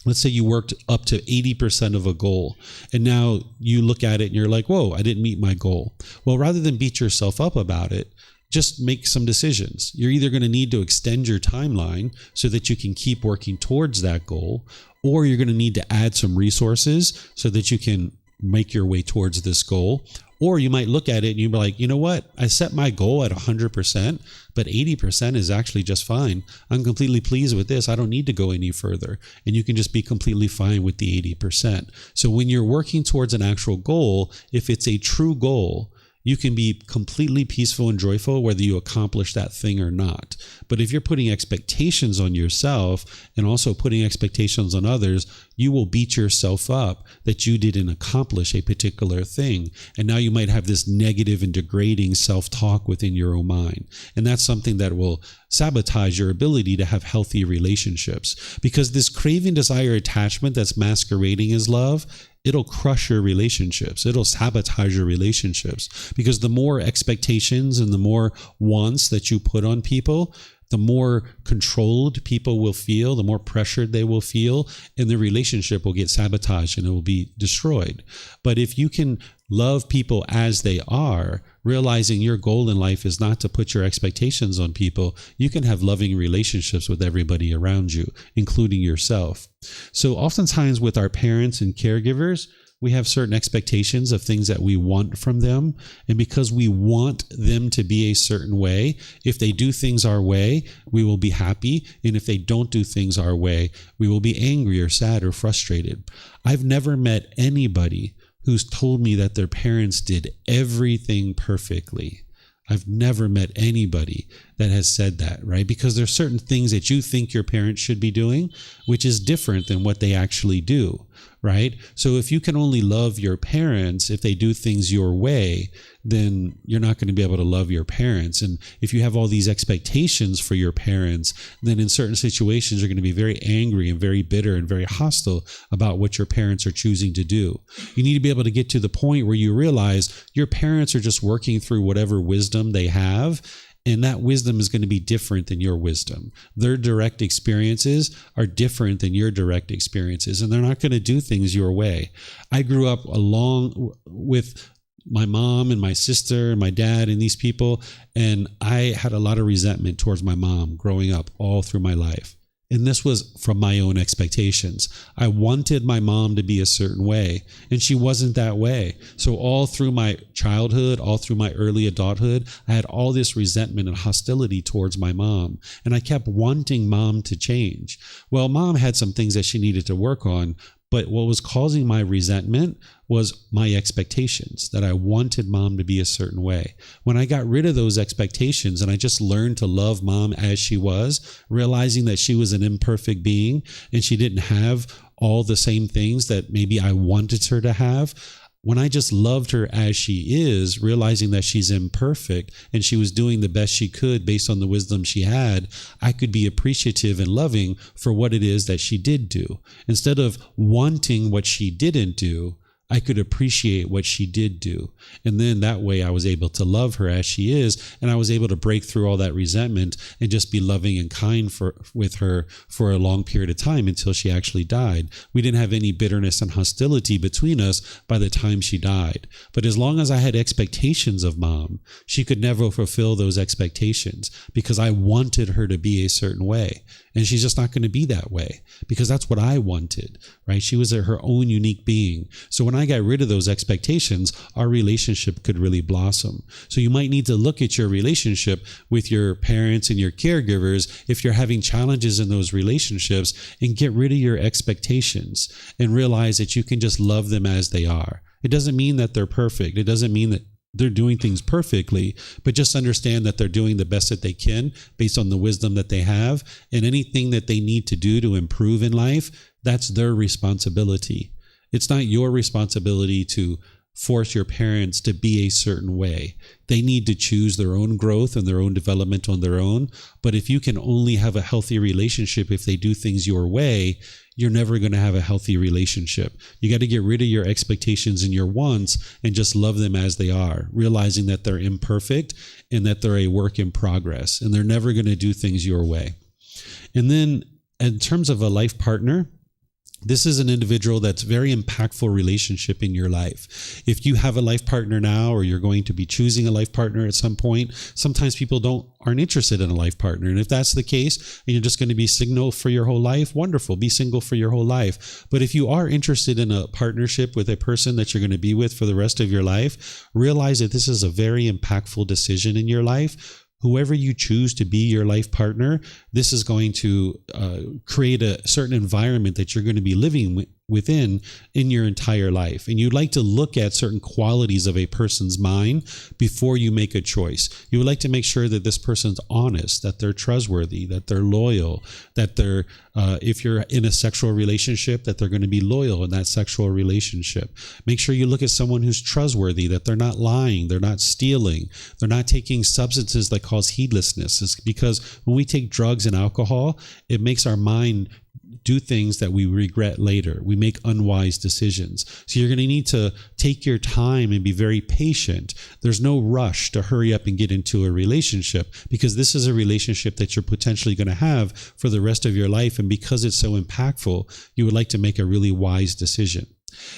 Let's say you worked up to 80% of a goal, and now you look at it and you're like, whoa, I didn't meet my goal. Well, rather than beat yourself up about it, just make some decisions. You're either going to need to extend your timeline so that you can keep working towards that goal, or you're going to need to add some resources so that you can make your way towards this goal. Or you might look at it and you'd be like, you know what? I set my goal at 100%, but 80% is actually just fine. I'm completely pleased with this. I don't need to go any further. And you can just be completely fine with the 80%. So when you're working towards an actual goal, if it's a true goal, you can be completely peaceful and joyful whether you accomplish that thing or not. But if you're putting expectations on yourself and also putting expectations on others, you will beat yourself up that you didn't accomplish a particular thing. And now you might have this negative and degrading self-talk within your own mind. And that's something that will sabotage your ability to have healthy relationships. Because this craving, desire, attachment that's masquerading as love, it'll crush your relationships. It'll sabotage your relationships, because the more expectations and the more wants that you put on people, the more controlled people will feel, the more pressured they will feel, and the relationship will get sabotaged and it will be destroyed. But if you can love people as they are, realizing your goal in life is not to put your expectations on people, you can have loving relationships with everybody around you, including yourself. So oftentimes with our parents and caregivers, we have certain expectations of things that we want from them. And because we want them to be a certain way, if they do things our way, we will be happy. And if they don't do things our way, we will be angry or sad or frustrated. I've never met anybody who's told me that their parents did everything perfectly. I've never met anybody that has said that, right? Because there's certain things that you think your parents should be doing, which is different than what they actually do. right? So if you can only love your parents if they do things your way, then you're not going to be able to love your parents. And if you have all these expectations for your parents, then in certain situations, you're going to be very angry and very bitter and very hostile about what your parents are choosing to do. You need to be able to get to the point where you realize your parents are just working through whatever wisdom they have, and that wisdom is going to be different than your wisdom. Their direct experiences are different than your direct experiences, and they're not going to do things your way. I grew up along with my mom and my sister and my dad and these people, and I had a lot of resentment towards my mom growing up all through my life. And this was from my own expectations. I wanted my mom to be a certain way, and she wasn't that way. So all through my childhood, all through my early adulthood, I had all this resentment and hostility towards my mom. And I kept wanting mom to change. Well, mom had some things that she needed to work on, but what was causing my resentment was my expectations, that I wanted mom to be a certain way. When I got rid of those expectations and I just learned to love mom as she was, realizing that she was an imperfect being and she didn't have all the same things that maybe I wanted her to have, when I just loved her as she is, realizing that she's imperfect and she was doing the best she could based on the wisdom she had, I could be appreciative and loving for what it is that she did do. Instead of wanting what she didn't do, I could appreciate what she did do. And then that way I was able to love her as she is, and I was able to break through all that resentment and just be loving and kind with her for a long period of time until she actually died. We didn't have any bitterness and hostility between us by the time she died. But as long as I had expectations of mom, she could never fulfill those expectations because I wanted her to be a certain way. And she's just not going to be that way because that's what I wanted, right? She was her own unique being. So when I got rid of those expectations, our relationship could really blossom. So you might need to look at your relationship with your parents and your caregivers if you're having challenges in those relationships, and get rid of your expectations and realize that you can just love them as they are. It doesn't mean that they're perfect. It doesn't mean that they're doing things perfectly, but just understand that they're doing the best that they can based on the wisdom that they have, and anything that they need to do to improve in life, that's their responsibility. It's not your responsibility to force your parents to be a certain way. They need to choose their own growth and their own development on their own. But if you can only have a healthy relationship if they do things your way, you're never going to have a healthy relationship. You got to get rid of your expectations and your wants and just love them as they are, realizing that they're imperfect and that they're a work in progress, and they're never going to do things your way. And then in terms of a life partner, this is an individual that's very impactful relationship in your life. If you have a life partner now, or you're going to be choosing a life partner at some point, sometimes people aren't interested in a life partner. And if that's the case, and you're just going to be single for your whole life, wonderful, be single for your whole life. But if you are interested in a partnership with a person that you're going to be with for the rest of your life, realize that this is a very impactful decision in your life. Whoever you choose to be your life partner, this is going to create a certain environment that you're going to be living within in your entire life. And you'd like to look at certain qualities of a person's mind before you make a choice. You would like to make sure that this person's honest, that they're trustworthy, that they're loyal, that they're, if you're in a sexual relationship, that they're going to be loyal in that sexual relationship. Make sure you look at someone who's trustworthy, that they're not lying, they're not stealing, they're not taking substances that cause heedlessness. It's because when we take drugs and alcohol, it makes our mind do things that we regret later. We make unwise decisions. So you're going to need to take your time and be very patient. There's no rush to hurry up and get into a relationship, because this is a relationship that you're potentially going to have for the rest of your life. And because it's so impactful, you would like to make a really wise decision.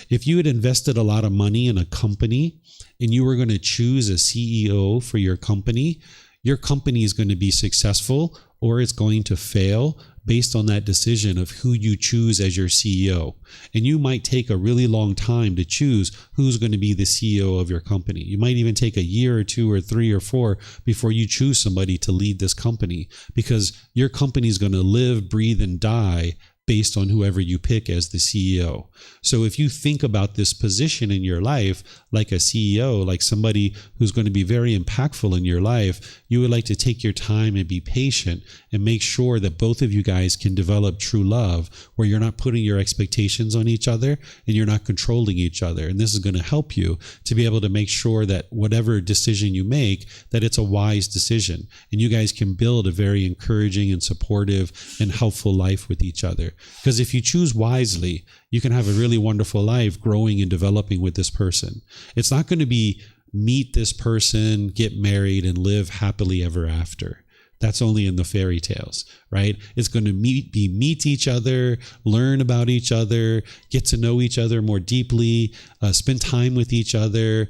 If you had invested a lot of money in a company and you were going to choose a CEO for your company is going to be successful or it's going to fail based on that decision of who you choose as your CEO. And you might take a really long time to choose who's going to be the CEO of your company. You might even take a year or 2 or 3 or 4 before you choose somebody to lead this company, because your company is going to live, breathe, and die based on whoever you pick as the CEO. So if you think about this position in your life like a CEO, like somebody who's going to be very impactful in your life, you would like to take your time and be patient and make sure that both of you guys can develop true love, where you're not putting your expectations on each other and you're not controlling each other. And this is going to help you to be able to make sure that whatever decision you make, that it's a wise decision, and you guys can build a very encouraging and supportive and helpful life with each other. Because if you choose wisely, you can have a really wonderful life growing and developing with this person. It's not going to be meet this person, get married, and live happily ever after. That's only in the fairy tales, right? It's going to meet each other, learn about each other, get to know each other more deeply, spend time with each other,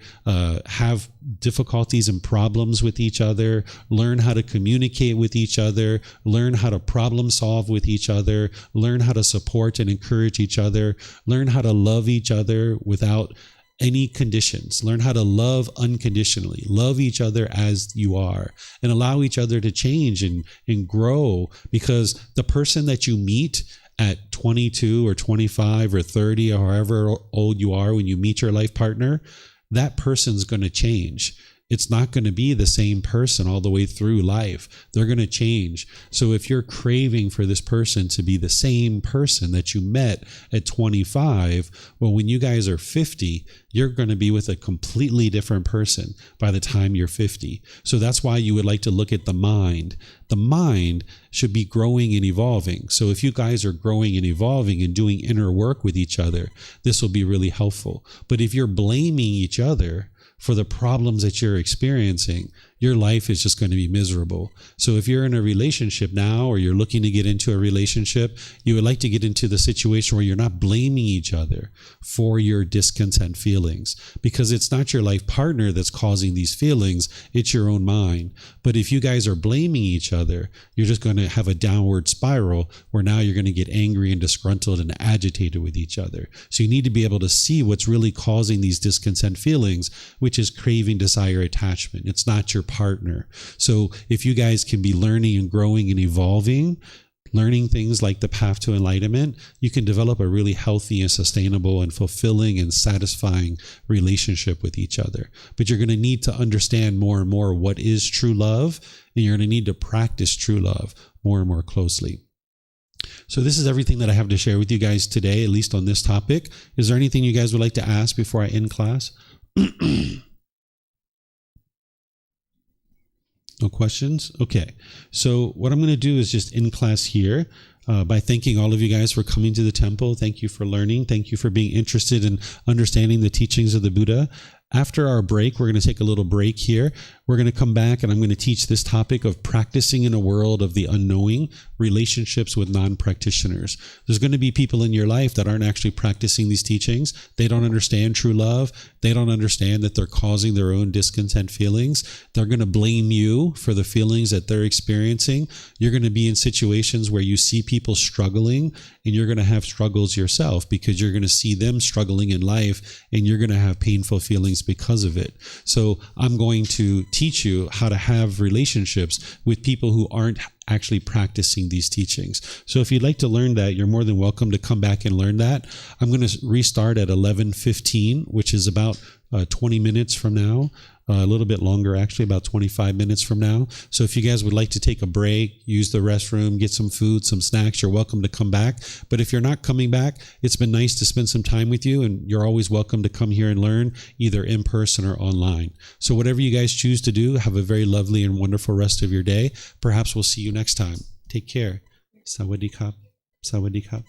have difficulties and problems with each other, learn how to communicate with each other, learn how to problem solve with each other, learn how to support and encourage each other, learn how to love each other without any conditions. Learn how to love unconditionally. Love each other as you are, and allow each other to change and grow, because the person that you meet at 22 or 25 or 30 or however old you are when you meet your life partner, that person's going to change. It's not going to be the same person all the way through life. They're going to change. So if you're craving for this person to be the same person that you met at 25, well, when you guys are 50, you're going to be with a completely different person by the time you're 50. So that's why you would like to look at the mind. The mind should be growing and evolving. So if you guys are growing and evolving and doing inner work with each other, this will be really helpful. But if you're blaming each other for the problems that you're experiencing, your life is just going to be miserable. So if you're in a relationship now, or you're looking to get into a relationship, you would like to get into the situation where you're not blaming each other for your discontent feelings, because it's not your life partner that's causing these feelings, it's your own mind. But if you guys are blaming each other, you're just going to have a downward spiral where now you're going to get angry and disgruntled and agitated with each other. So you need to be able to see what's really causing these discontent feelings, which is craving, desire, attachment. It's not your partner. So if you guys can be learning and growing and evolving, learning things like the path to enlightenment, you can develop a really healthy and sustainable and fulfilling and satisfying relationship with each other. But you're going to need to understand more and more what is true love, and you're going to need to practice true love more and more closely. So this is everything that I have to share with you guys today, at least on this topic. Is there anything you guys would like to ask before I end class? No questions? Okay. So what I'm going to do is just end class here by thanking all of you guys for coming to the temple. Thank you for learning. Thank you for being interested in understanding the teachings of the Buddha. After our break, we're going to take a little break here. We're going to come back and I'm going to teach this topic of practicing in a world of the unknowing, relationships with non-practitioners. There's going to be people in your life that aren't actually practicing these teachings. They don't understand true love. They don't understand that they're causing their own discontent feelings. They're going to blame you for the feelings that they're experiencing. You're going to be in situations where you see people struggling, and you're going to have struggles yourself because you're going to see them struggling in life, and you're going to have painful feelings because of it. So I'm going to teach you how to have relationships with people who aren't actually practicing these teachings. So if you'd like to learn that, you're more than welcome to come back and learn that. I'm going to restart at 11:15, which is about 20 minutes from now, a little bit longer actually, about 25 minutes from now. So if you guys would like to take a break, use the restroom, get some food, some snacks, you're welcome to come back. But if you're not coming back, it's been nice to spend some time with you, and you're always welcome to come here and learn, either in person or online. So whatever you guys choose to do, have a very lovely and wonderful rest of your day. Perhaps we'll see you next time. Take care. Sawadee Kap. Sawadee Kap.